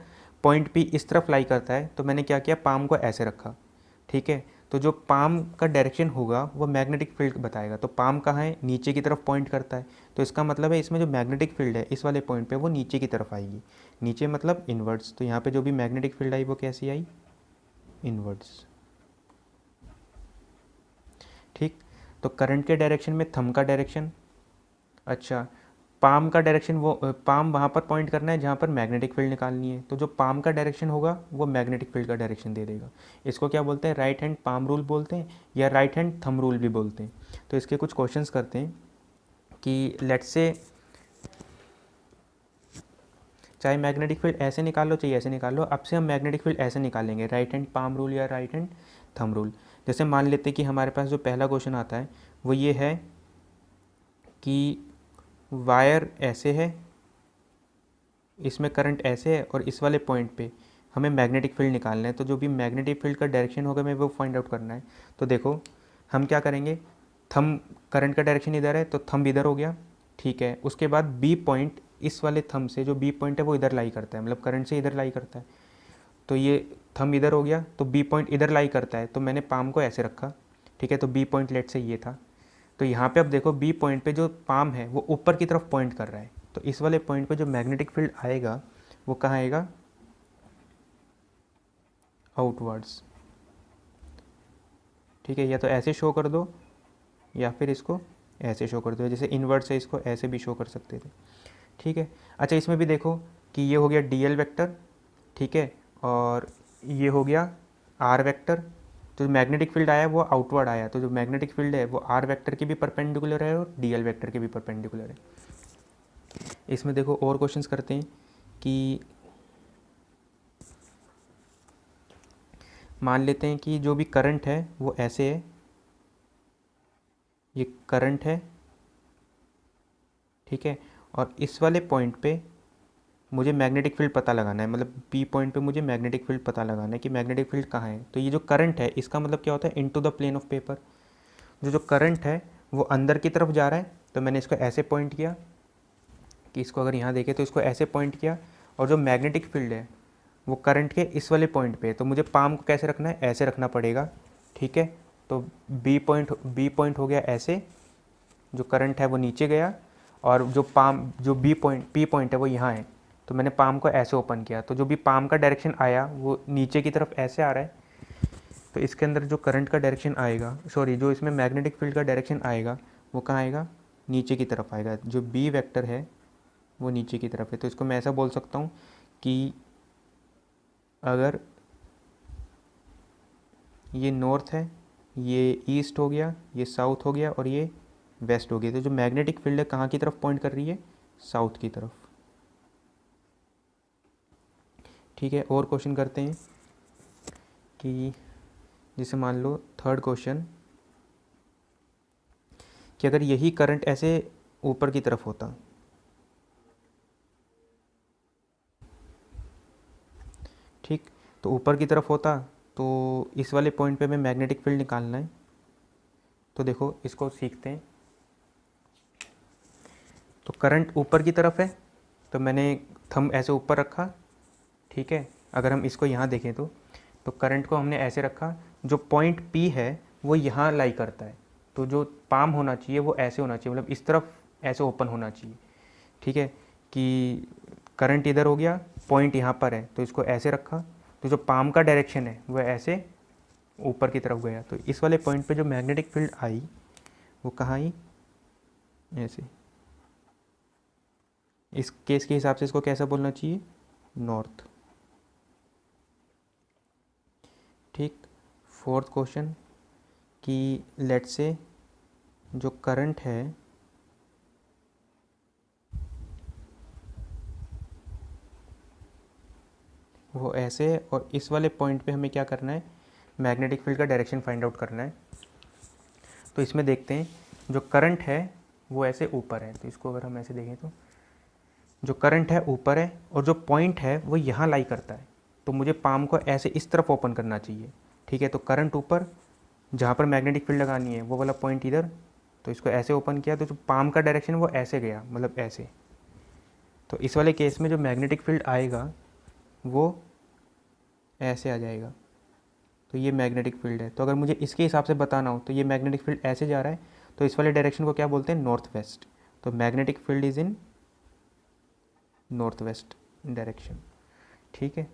पॉइंट पी इस तरफ लाई करता है, तो मैंने क्या किया, पाम को ऐसे रखा। ठीक है, तो जो पाम का डायरेक्शन होगा वो मैग्नेटिक फील्ड बताएगा। तो पाम कहाँ है, नीचे की तरफ पॉइंट करता है, तो इसका मतलब है इसमें जो मैग्नेटिक फील्ड है इस वाले पॉइंट पे वो नीचे की तरफ आएगी। नीचे मतलब इनवर्ड्स, तो यहाँ पे जो भी मैग्नेटिक फील्ड आई वो कैसी आई, इनवर्ड्स। ठीक, तो करंट के डायरेक्शन में थंब का डायरेक्शन, अच्छा पाम का डायरेक्शन, वो पाम वहाँ पर पॉइंट करना है जहाँ पर मैग्नेटिक फील्ड निकालनी है, तो जो पाम का डायरेक्शन होगा वो मैग्नेटिक फील्ड का डायरेक्शन दे देगा। इसको क्या बोलते हैं, राइट हैंड पाम रूल बोलते हैं या राइट हैंड थंब रूल भी बोलते हैं। तो इसके कुछ क्वेश्चंस करते हैं कि लेट्स से चाहे मैग्नेटिक फील्ड ऐसे निकाल लो चाहे ऐसे निकाल लो, अब से हम मैग्नेटिक फील्ड ऐसे निकालेंगे, राइट हैंड पाम रूल या राइट हैंड थंब रूल। जैसे मान लेते हैं कि हमारे पास जो पहला क्वेश्चन आता है वो ये है कि वायर ऐसे है, इसमें करंट ऐसे है, और इस वाले पॉइंट पे हमें मैग्नेटिक फील्ड निकालना है। तो जो भी मैग्नेटिक फील्ड का डायरेक्शन होगा हमें वो फाइंड आउट करना है। तो देखो हम क्या करेंगे, थंब, करंट का डायरेक्शन इधर है तो थंब इधर हो गया। ठीक है, उसके बाद बी पॉइंट, इस वाले थंब से जो बी पॉइंट है वो इधर लाई करता है, मतलब करंट से इधर लाई करता है, तो ये थंब इधर हो गया, तो बी पॉइंट इधर लाई करता है, तो मैंने पाम को ऐसे रखा। ठीक है, तो बी पॉइंट लेट से ये था, तो यहाँ पे अब देखो बी पॉइंट पे जो पाम है वो ऊपर की तरफ पॉइंट कर रहा है, तो इस वाले पॉइंट पे जो मैग्नेटिक फील्ड आएगा वो कहाँ आएगा, आउटवर्ड्स। ठीक है, या तो ऐसे शो कर दो या फिर इसको ऐसे शो कर दो, जैसे इनवर्ट से इसको ऐसे भी शो कर सकते थे। ठीक है, अच्छा इसमें भी देखो कि ये हो गया डी एल वैक्टर, ठीक है, और ये हो गया आर वेक्टर। तो मैग्नेटिक फील्ड आया वो आउटवर्ड आया, तो जो मैग्नेटिक फील्ड है वो आर वेक्टर के भी परपेंडिकुलर है और डी एल वेक्टर के भी परपेंडिकुलर है। इसमें देखो और क्वेश्चंस करते हैं कि मान लेते हैं कि जो भी करंट है वो ऐसे है, ये करंट है, ठीक है, और इस वाले पॉइंट पे मुझे मैग्नेटिक फील्ड पता लगाना है, मतलब पी पॉइंट पे मुझे मैग्नेटिक फील्ड पता लगाना है कि मैग्नेटिक फील्ड कहाँ है। तो ये जो करंट है इसका मतलब क्या होता है, into the plane of paper. जो करंट है वो अंदर की तरफ जा रहा है, तो मैंने इसको ऐसे पॉइंट किया कि इसको अगर यहाँ देखें तो इसको ऐसे पॉइंट किया, और जो मैग्नेटिक फील्ड है वो करंट के इस वाले पॉइंट पे है, तो मुझे पाम को कैसे रखना है, ऐसे रखना पड़ेगा। ठीक है, तो बी पॉइंट हो गया ऐसे, जो करंट है वो नीचे गया, और जो पाम, जो पी पॉइंट है वो यहाँ है, तो मैंने पाम को ऐसे ओपन किया, तो जो भी पाम का डायरेक्शन आया वो नीचे की तरफ ऐसे आ रहा है, तो इसके अंदर जो करंट का डायरेक्शन आएगा, सॉरी जो इसमें मैग्नेटिक फील्ड का डायरेक्शन आएगा वो कहाँ आएगा, नीचे की तरफ आएगा। जो बी वेक्टर है वो नीचे की तरफ है, तो इसको मैं ऐसा बोल सकता हूँ कि अगर ये नॉर्थ है, ये ईस्ट हो गया, ये साउथ हो गया और ये वेस्ट हो गया, तो जो मैग्नेटिक फील्ड है कहाँ की तरफ पॉइंट कर रही है, साउथ की तरफ। ठीक है, और क्वेश्चन करते हैं कि जैसे मान लो थर्ड क्वेश्चन, कि अगर यही करंट ऐसे ऊपर की तरफ होता, ठीक, तो ऊपर की तरफ होता तो इस वाले पॉइंट पे हमें मैग्नेटिक फील्ड निकालना है। तो देखो इसको सीखते हैं। तो करंट ऊपर की तरफ है, तो मैंने थंब ऐसे ऊपर रखा, ठीक है। अगर हम इसको यहाँ देखें तो करंट को हमने ऐसे रखा, जो पॉइंट P है वो यहाँ लाई करता है, तो जो पाम होना चाहिए वो ऐसे होना चाहिए, मतलब इस तरफ ऐसे ओपन होना चाहिए, ठीक है। कि करंट इधर हो गया, पॉइंट यहाँ पर है, तो इसको ऐसे रखा, तो जो पाम का डायरेक्शन है वो ऐसे ऊपर की तरफ गया। तो इस वाले पॉइंट पे जो मैग्नेटिक फील्ड आई वो कहाँ आई, ऐसे। इस केस के हिसाब से इसको कैसा बोलना चाहिए, नॉर्थ, ठीक। फोर्थ क्वेश्चन कि लेट से जो करंट है वो ऐसे है, और इस वाले पॉइंट पे हमें क्या करना है, मैग्नेटिक फील्ड का डायरेक्शन फाइंड आउट करना है। तो इसमें देखते हैं, जो करंट है वो ऐसे ऊपर है, तो इसको अगर हम ऐसे देखें तो जो करंट है ऊपर है, और जो पॉइंट है वो यहाँ लाई करता है, तो मुझे पाम को ऐसे इस तरफ ओपन करना चाहिए, ठीक है। तो करंट ऊपर, जहाँ पर मैग्नेटिक फील्ड लगानी है वो वाला पॉइंट इधर, तो इसको ऐसे ओपन किया, तो जो पाम का डायरेक्शन वो ऐसे गया, मतलब ऐसे। तो इस वाले केस में जो मैग्नेटिक फील्ड आएगा वो ऐसे आ जाएगा, तो ये मैग्नेटिक फील्ड है। तो अगर मुझे इसके हिसाब से बताना हो तो ये मैग्नेटिक फील्ड ऐसे जा रहा है, तो इस वाले डायरेक्शन को क्या बोलते हैं, नॉर्थ वेस्ट। तो magnetic field is in north west direction, ठीक है।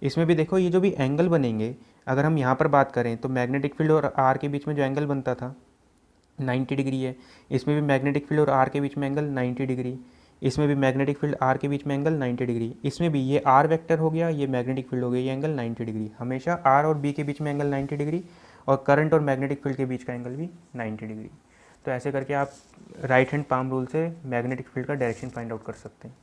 इसमें भी देखो ये जो भी एंगल बनेंगे, अगर हम यहाँ पर बात करें तो मैग्नेटिक फील्ड और आर के बीच में जो एंगल बनता था 90 डिग्री है। इसमें भी मैग्नेटिक फील्ड और आर के बीच में एंगल 90 डिग्री, इसमें भी मैग्नेटिक फील्ड आर के बीच में एंगल 90 डिग्री, इसमें भी ये आर वेक्टर हो गया, ये मैग्नेटिक फील्ड हो गया, ये एंगल 90 डिग्री। हमेशा आर और बी के बीच में एंगल 90 डिग्री, और करंट और मैग्नेटिक फील्ड के बीच का एंगल भी 90 डिग्री। तो ऐसे करके आप राइट हैंड पाम रूल से मैग्नेटिक फील्ड का डायरेक्शन फाइंड आउट कर सकते हैं।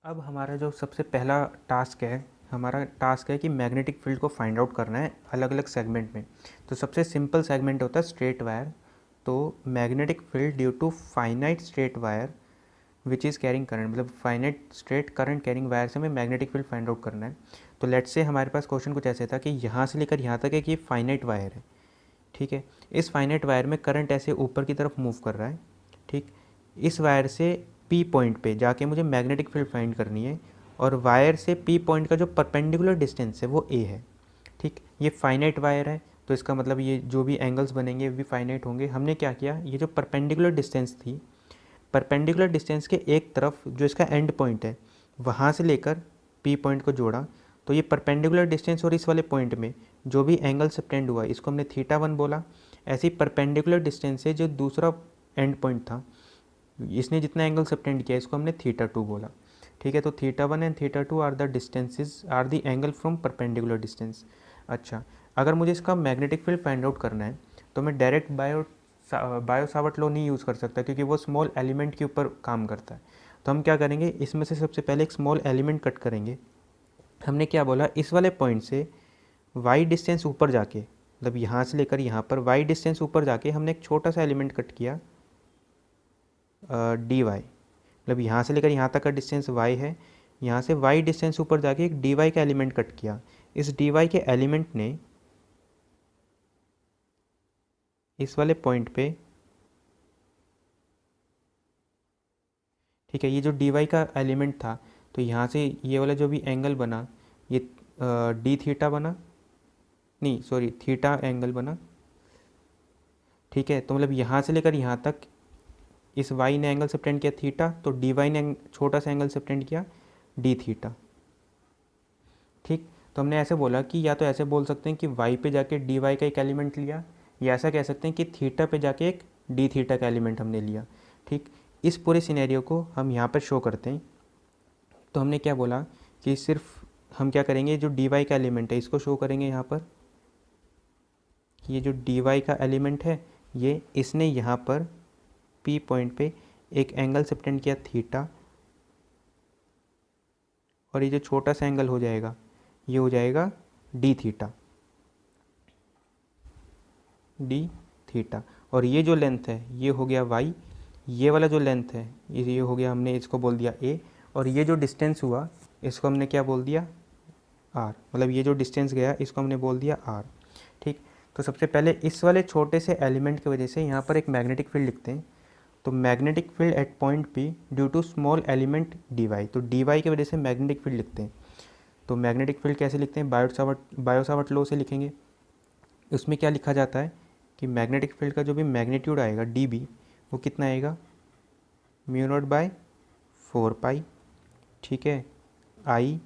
अब हमारा जो सबसे पहला टास्क है, हमारा टास्क है कि मैग्नेटिक फील्ड को फाइंड आउट करना है अलग अलग सेगमेंट में। तो सबसे सिंपल सेगमेंट होता है स्ट्रेट वायर। तो magnetic field due to finite straight wire which is carrying current, मतलब finite straight current carrying wire से हमें मैग्नेटिक फील्ड फाइंड आउट करना है। तो लेट्स से हमारे पास क्वेश्चन कुछ ऐसे था कि यहाँ से लेकर यहाँ तक एक ये फाइनाइट वायर है, ठीक है। इस फाइनाइट वायर में करंट ऐसे ऊपर की तरफ मूव कर रहा है, ठीक। इस वायर से पी पॉइंट पे जाके मुझे मैग्नेटिक फील्ड फाइंड करनी है, और वायर से पी पॉइंट का जो परपेंडिकुलर डिस्टेंस है वो ए है, ठीक। ये फाइनाइट वायर है, तो इसका मतलब ये जो भी एंगल्स बनेंगे वो भी फाइनाइट होंगे। हमने क्या किया, ये जो परपेंडिकुलर डिस्टेंस थी, परपेंडिकुलर डिस्टेंस के एक तरफ जो इसका एंड पॉइंट है वहाँ से लेकर पी पॉइंट को जोड़ा, तो ये परपेंडिकुलर डिस्टेंस और इस वाले पॉइंट में जो भी एंगल सबटेंड हुआ इसको हमने θ1 बोला। ऐसे ही परपेंडिकुलर डिस्टेंस से जो दूसरा एंड पॉइंट था, इसने जितना एंगल सबटेंड किया इसको हमने θ2 बोला, ठीक है। तो θ1 and θ2 are the distances, are the angle from perpendicular distance. अच्छा, अगर मुझे इसका मैग्नेटिक फील्ड फाइंड आउट करना है तो मैं डायरेक्ट बायो सावर्ट लॉ नहीं यूज़ कर सकता, क्योंकि वो स्मॉल एलिमेंट के ऊपर काम करता है। तो हम क्या करेंगे, इसमें से सबसे पहले एक स्मॉल एलिमेंट कट करेंगे। हमने क्या बोला, इस वाले पॉइंट से वाई डिस्टेंस ऊपर जाके, मतलब यहाँ से लेकर यहाँ पर वाई डिस्टेंस ऊपर जाके हमने एक छोटा सा एलिमेंट कट किया डी वाई, मतलब यहाँ से लेकर यहाँ तक का डिस्टेंस y है, यहाँ से y डिस्टेंस ऊपर जाके एक dy का एलिमेंट कट किया। इस dy के एलिमेंट ने इस वाले पॉइंट पे, ठीक है, ये जो dy का एलिमेंट था, तो यहाँ से ये वाला जो भी एंगल बना ये डी थीटा बना, नहीं सॉरी थीटा एंगल बना, ठीक है। तो मतलब यहाँ से लेकर यहाँ तक इस y ने एंगल सबटेंड किया थीटा, तो dy ने छोटा सा एंगल सबटेंड किया डी थीटा, ठीक। तो हमने ऐसे बोला कि या तो ऐसे बोल सकते हैं कि y पे जाके dy का एक एलिमेंट लिया, या ऐसा कह सकते हैं कि थीटा पे जाके एक डी थीटा का एलिमेंट हमने लिया, ठीक। इस पूरे सिनेरियो को हम यहाँ पर शो करते हैं। तो हमने क्या बोला कि सिर्फ हम क्या करेंगे, जो dy का एलिमेंट है इसको शो करेंगे यहाँ पर, कि ये जो dy का एलिमेंट है ये इसने यहाँ पर P पॉइंट पे एक एंगल सबटेंड किया थीटा, और ये जो छोटा सा एंगल हो जाएगा ये हो जाएगा डी थीटा, डी थीटा। और ये जो लेंथ है ये हो गया y, ये वाला जो लेंथ है ये हो गया, हमने इसको बोल दिया a, और ये जो डिस्टेंस हुआ इसको हमने क्या बोल दिया r, मतलब ये जो डिस्टेंस गया इसको हमने बोल दिया r। ठीक, तो सबसे पहले इस वाले छोटे से एलिमेंट की वजह से यहाँ पर एक मैग्नेटिक फील्ड लिखते हैं। तो magnetic field at point P due to small element dy, तो dy की वजह से मैग्नेटिक फील्ड लिखते हैं। तो मैग्नेटिक फील्ड कैसे लिखते हैं, बायो-सावर्ट लॉ से लिखेंगे। उसमें क्या लिखा जाता है कि मैग्नेटिक फील्ड का जो भी मैग्नीट्यूड आएगा dB वो कितना आएगा, म्यू नॉट बाय 4 पाई। ठीक है, I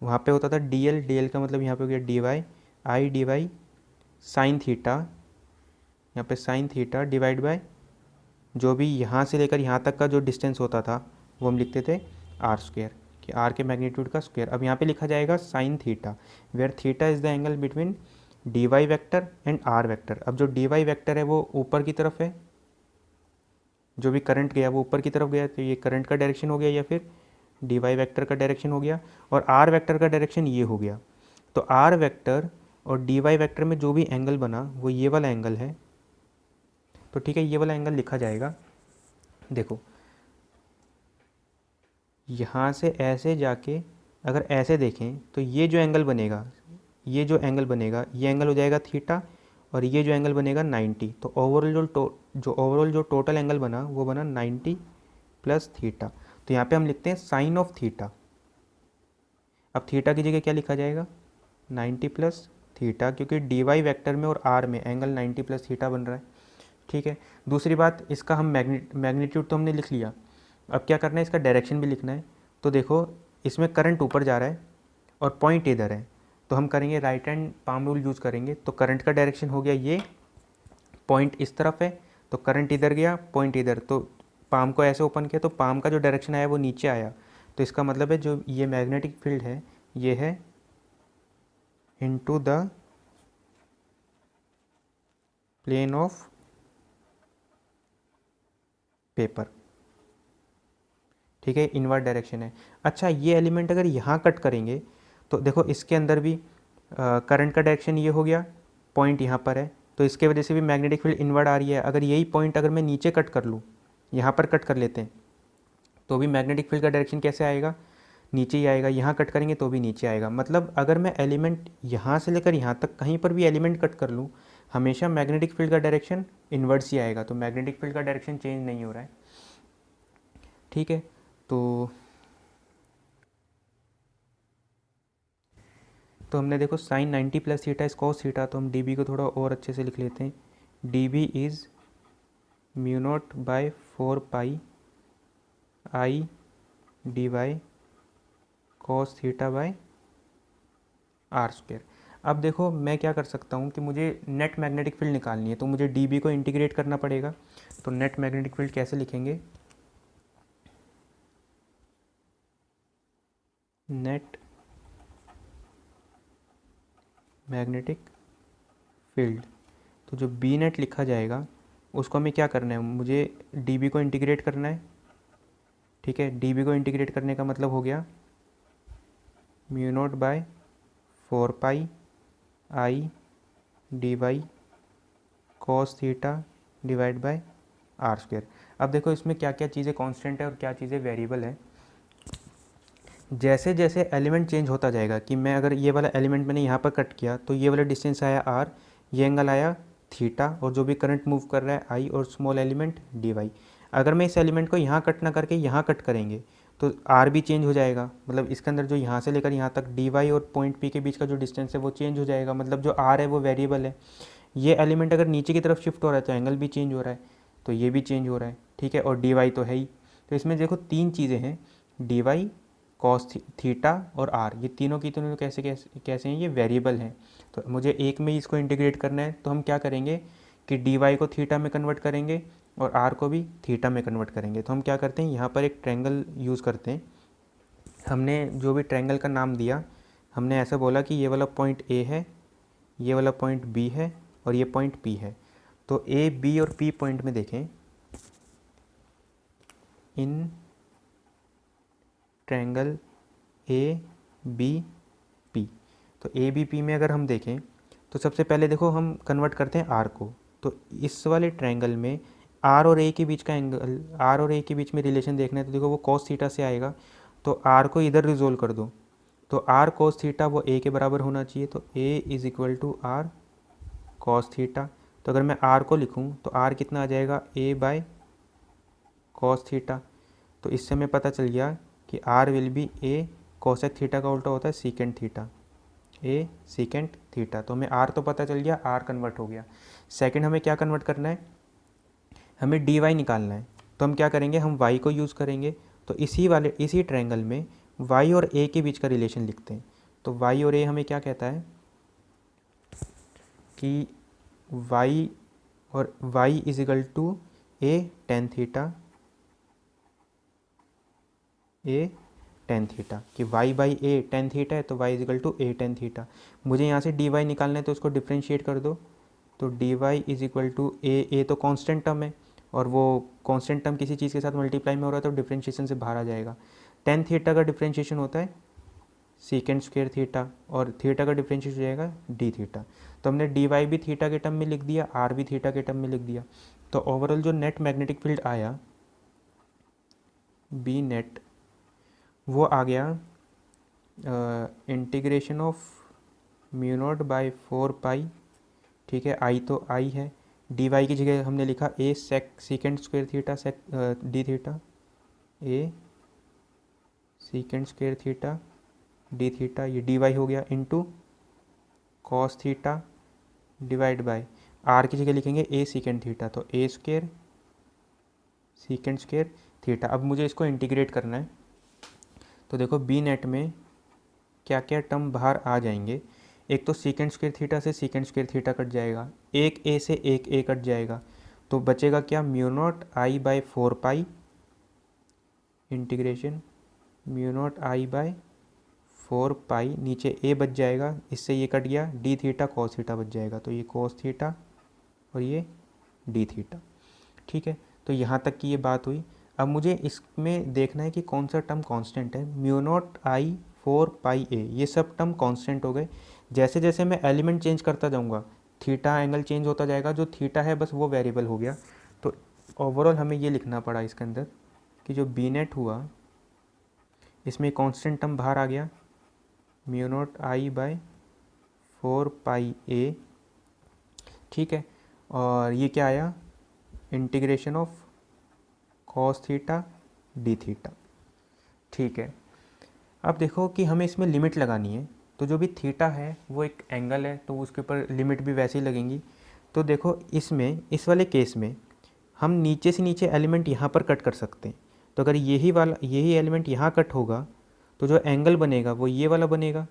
वहाँ पे होता था dl का मतलब यहाँ पे हो गया dy, I dy sine theta, यहाँ पे साइन थीटा डिवाइड बाय जो भी यहाँ से लेकर यहाँ तक का जो डिस्टेंस होता था वो हम लिखते थे r स्क्वायर, कि r के मैग्नीट्यूड का स्क्वायर। अब यहाँ पे लिखा जाएगा sine theta, where theta is the angle between dy vector and r vector. अब जो dy वेक्टर है वो ऊपर की तरफ है, जो भी करंट गया वो ऊपर की तरफ गया, तो ये करंट का डायरेक्शन हो गया या फिर dy वेक्टर का डायरेक्शन हो गया, और r वेक्टर का डायरेक्शन ये हो गया। तो r वेक्टर और dy वेक्टर में जो भी एंगल बना वो ये वाला एंगल है। तो ठीक है, ये वाला एंगल लिखा जाएगा। देखो यहाँ से ऐसे जाके अगर ऐसे देखें तो ये जो एंगल बनेगा, ये जो एंगल बनेगा ये एंगल हो जाएगा थीटा, और ये जो एंगल बनेगा 90। तो ओवरऑल जो टोटल एंगल बना वो बना 90 प्लस थीटा। तो यहाँ पे हम लिखते हैं साइन ऑफ थीटा। अब थीटा की जगह क्या लिखा जाएगा, 90 प्लस थीटा, क्योंकि डी वाई वैक्टर में और आर में एंगल 90 प्लस थीटा बन रहा है। ठीक है, दूसरी बात, इसका हम मैग्नीट्यूड तो हमने लिख लिया, अब क्या करना है, इसका डायरेक्शन भी लिखना है। तो देखो इसमें करंट ऊपर जा रहा है और पॉइंट इधर है, तो हम करेंगे right hand palm rule use करेंगे। तो करंट का डायरेक्शन हो गया ये, पॉइंट इस तरफ है तो करंट इधर गया, पॉइंट इधर, तो पाम को ऐसे ओपन किया तो पाम का जो डायरेक्शन आया वो नीचे आया। तो इसका मतलब है जो ये मैग्नेटिक फील्ड है ये है into the plane of paper. ठीक है, इनवर्ड डायरेक्शन है। अच्छा, ये एलिमेंट अगर यहाँ कट करेंगे तो देखो इसके अंदर भी करंट का डायरेक्शन ये हो गया, पॉइंट यहाँ पर है, तो इसके वजह से भी मैग्नेटिक फील्ड इनवर्ड आ रही है। अगर यही पॉइंट अगर मैं नीचे कट कर लूँ, यहाँ पर कट कर लेते हैं, तो भी मैग्नेटिक फील्ड का डायरेक्शन कैसे आएगा, नीचे ही आएगा। यहाँ कट करेंगे तो भी नीचे आएगा। मतलब अगर मैं एलिमेंट यहाँ से लेकर यहाँ तक कहीं पर भी एलिमेंट कट कर लूँ, हमेशा मैग्नेटिक फील्ड का डायरेक्शन इनवर्ड्स ही आएगा। तो मैग्नेटिक फील्ड का डायरेक्शन चेंज नहीं हो रहा है। ठीक है, तो हमने देखो sine 90 plus theta is cos theta, तो हम डी को थोड़ा और अच्छे से लिख लेते हैं। D B is mu naught by 4 pi I D Y cos theta by R square. अब देखो मैं क्या कर सकता हूँ कि मुझे नेट मैग्नेटिक फील्ड निकालनी है, तो मुझे डी को इंटीग्रेट करना पड़ेगा। तो नेट मैग्नेटिक फील्ड कैसे लिखेंगे, नेट मैग्नेटिक फील्ड, तो जो बी नेट लिखा जाएगा उसको हमें क्या करना है, मुझे डी को इंटीग्रेट करना है। ठीक है, डी को इंटीग्रेट करने का मतलब हो गया mu naught by 4 pi I D Y cos theta divide by R square. अब देखो इसमें क्या क्या चीज़ें कांस्टेंट है और क्या चीज़ें वेरिएबल है। जैसे जैसे एलिमेंट चेंज होता जाएगा, कि मैं अगर ये वाला एलिमेंट मैंने यहाँ पर कट किया तो ये वाला डिस्टेंस आया आर, ये एंगल आया थीटा, और जो भी करंट मूव कर रहा है आई, और स्मॉल एलिमेंट डी वाई। अगर मैं इस एलिमेंट को यहाँ कट ना करके यहाँ कट करेंगे तो आर भी चेंज हो जाएगा। मतलब इसके अंदर जो यहाँ से लेकर यहाँ तक डी वाई और पॉइंट पी के बीच का जो डिस्टेंस है वो चेंज हो जाएगा। मतलब जो आर है वो वेरिएबल है। ये एलिमेंट अगर नीचे की तरफ शिफ्ट हो रहा है तो एंगल भी चेंज हो रहा है, तो ये भी चेंज हो रहा है। ठीक है, और डी वाई तो है ही। तो इसमें देखो तीन चीज़ें हैं, डी वाई, कॉस थीटा और आर, ये तीनों की तीनों कैसे कैसे कैसे हैं, ये वेरिएबल हैं। तो मुझे एक में ही इसको इंटीग्रेट करना है, तो हम क्या करेंगे कि डी वाई को थीटा में कन्वर्ट करेंगे और आर को भी थीटा में कन्वर्ट करेंगे। तो हम क्या करते हैं, यहाँ पर एक ट्रायंगल यूज़ करते हैं। हमने जो भी ट्रायंगल का नाम दिया, हमने ऐसा बोला कि ये वाला पॉइंट ए है, ये वाला पॉइंट बी है और ये पॉइंट पी है। तो ए बी और पी पॉइंट में देखें, in triangle A B P, तो ए बी पी में अगर हम देखें तो सबसे पहले देखो हम कन्वर्ट करते हैं आर को। तो इस वाले ट्रायंगल में आर और ए के बीच का एंगल, आर और ए के बीच में रिलेशन देखना है तो देखो वो कॉस थीटा से आएगा, तो आर को इधर रिजोल्व कर दो, तो आर कॉस थीटा वो ए के बराबर होना चाहिए, तो a is equal to r cos theta. तो अगर मैं आर को लिखूं तो आर कितना आ जाएगा, ए बाय कॉस थीटा। तो इससे हमें पता चल गया कि R will be A cosec theta का उल्टा होता है secant theta, A secant theta. तो हमें आर तो पता चल गया, आर कन्वर्ट हो गया। सेकंड हमें क्या कन्वर्ट करना है, हमें डी वाई निकालना है। तो हम क्या करेंगे, हम वाई को यूज़ करेंगे। तो इसी ट्रायंगल में वाई और ए के बीच का रिलेशन लिखते हैं। तो वाई और ए हमें क्या कहता है कि वाई और y is equal to a tan theta, a tan theta, कि y by a tan theta है तो y is equal to a tan theta. मुझे यहाँ से डी वाई निकालना है तो उसको डिफ्रेंशिएट कर दो, तो d y is equal to a तो कांस्टेंट टर्म है और वो कांस्टेंट टर्म किसी चीज़ के साथ मल्टीप्लाई में हो रहा है तो डिफ्रेंशिएशन से बाहर आ जाएगा। टेन थीटा का डिफ्रेंशिएशन होता है सीकेंड स्क्वायर थीटा और थीटा का डिफ्रेंशिएशन हो जाएगा डी थीटा। तो हमने डी वाई भी थीटा के टर्म में लिख दिया, आर भी थीटा के टर्म में लिख दिया। तो ओवरऑल जो नेट मैग्नेटिक फील्ड आया बी नेट वो आ गया integration of mu naught by 4 पाई, ठीक है, आई तो आई है, डी वाई की जगह हमने लिखा a secant square theta d theta, a secant square theta d theta, ये डी वाई हो गया, into cos theta divide by r की जगह लिखेंगे ए सीकेंड थीटा, तो a square secant square theta. अब मुझे इसको इंटीग्रेट करना है। तो देखो बी नेट में क्या क्या टर्म बाहर आ जाएंगे, एक तो सीकेंड स्क्वायर थीटा से सीकेंड स्क्वायर थीटा कट जाएगा, एक ए से एक ए कट जाएगा, तो बचेगा क्या, mu naught I by 4 pi integration mu naught I by 4 pi, नीचे ए बच जाएगा, इससे ये कट गया, डी थीटा कॉस थीटा बच जाएगा, तो ये कॉस थीटा और ये डी थीटा, ठीक है। तो यहाँ तक की ये बात हुई। अब मुझे इसमें देखना है कि कौन सा टर्म कांस्टेंट है, म्यू नॉट आई 4 पाई ए, ये सब टर्म कांस्टेंट हो गए। जैसे जैसे मैं एलिमेंट चेंज करता जाऊँगा थीटा एंगल चेंज होता जाएगा, जो थीटा है बस वो वेरिएबल हो गया। तो ओवरऑल हमें ये लिखना पड़ा इसके अंदर कि जो बी नेट हुआ इसमें कांस्टेंट टर्म बाहर आ गया, mu naught I by 4 pi ए, ठीक है, और ये क्या आया, integration of cos theta d theta, ठीक है। अब देखो कि हमें इसमें लिमिट लगानी है, तो जो भी थीटा है वो एक एंगल है तो उसके ऊपर लिमिट भी वैसे ही लगेंगी। तो देखो इसमें इस वाले केस में हम नीचे से नीचे एलिमेंट यहाँ पर कट कर सकते हैं। तो अगर यही एलिमेंट यहाँ कट होगा तो जो एंगल बनेगा वो ये वाला बनेगा।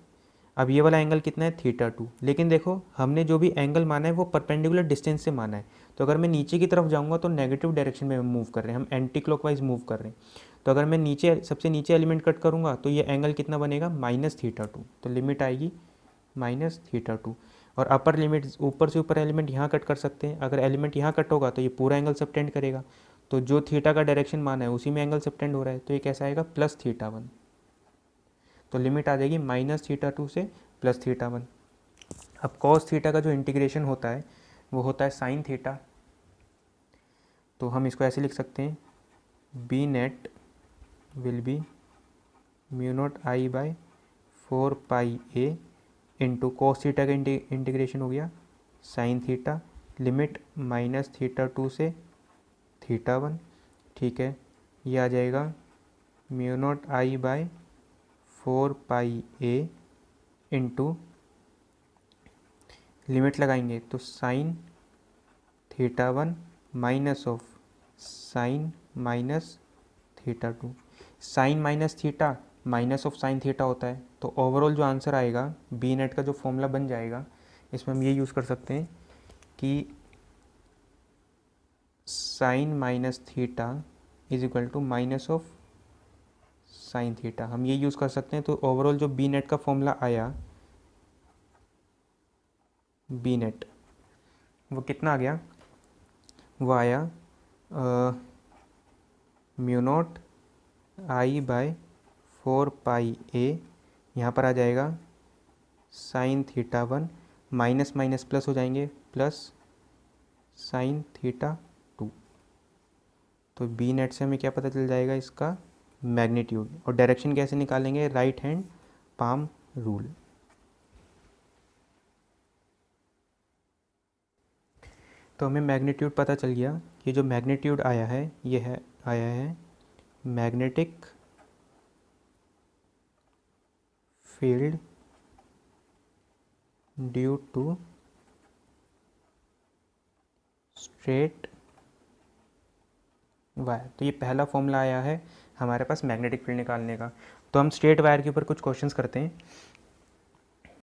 अब ये वाला एंगल कितना है, थीटा 2, लेकिन देखो हमने जो भी एंगल माना है वो परपेंडिकुलर डिस्टेंस से माना है। तो अगर मैं नीचे की तरफ जाऊँगा तो नेगेटिव डायरेक्शन में मूव कर रहे हैं, हम एंटी क्लॉकवाइज मूव कर रहे हैं। तो अगर मैं नीचे सबसे नीचे एलिमेंट कट करूँगा तो ये एंगल कितना बनेगा, -θ2, तो लिमिट आएगी -θ2। और अपर लिमिट ऊपर से ऊपर एलिमेंट यहाँ कट कर सकते हैं, अगर एलिमेंट यहाँ कट होगा तो ये पूरा एंगल सबटेंड करेगा, तो जो थीटा का डायरेक्शन माना है उसी में एंगल सबटेंड हो रहा है, तो ये कैसा आएगा, +θ1। तो लिमिट आ जाएगी -θ2 से +θ1। अब cos थीटा का जो इंटीग्रेशन होता है वो होता है sin थीटा, तो हम इसको ऐसे लिख सकते हैं, B net will be mu naught I by 4 pi A into cos theta का इंटीग्रेशन हो गया sin थीटा, लिमिट -θ2 से θ1, ठीक है। ये आ जाएगा mu naught I by 4 pi A into limit लगाएंगे तो sin θ1 minus of sin -θ2, sin minus theta minus of sin theta होता है। तो ओवरऑल जो आंसर आएगा बी नेट का जो फॉर्मूला बन जाएगा, इसमें हम ये यूज़ कर सकते हैं कि sin minus theta is equal to minus of sin theta, हम ये यूज़ कर सकते हैं। तो ओवरऑल जो बी नेट का फॉर्मूला आया, बी नेट वो कितना आ गया, वो आया mu naught I by 4 pi A, यहाँ पर आ जाएगा sin θ1, माइनस माइनस प्लस हो जाएंगे, प्लस साइन थीटा 2। तो बी नेट से हमें क्या पता चल जाएगा, इसका मैग्नीट्यूड। और डायरेक्शन कैसे निकालेंगे, राइट हैंड पाम रूल। तो हमें मैग्नीट्यूड पता चल गया कि जो मैग्नीट्यूड आया है ये है, आया है magnetic field due to straight wire. तो ये पहला फॉर्मूला आया है हमारे पास मैग्नेटिक फील्ड निकालने का। तो हम स्ट्रेट वायर के ऊपर कुछ क्वेश्चंस करते हैं।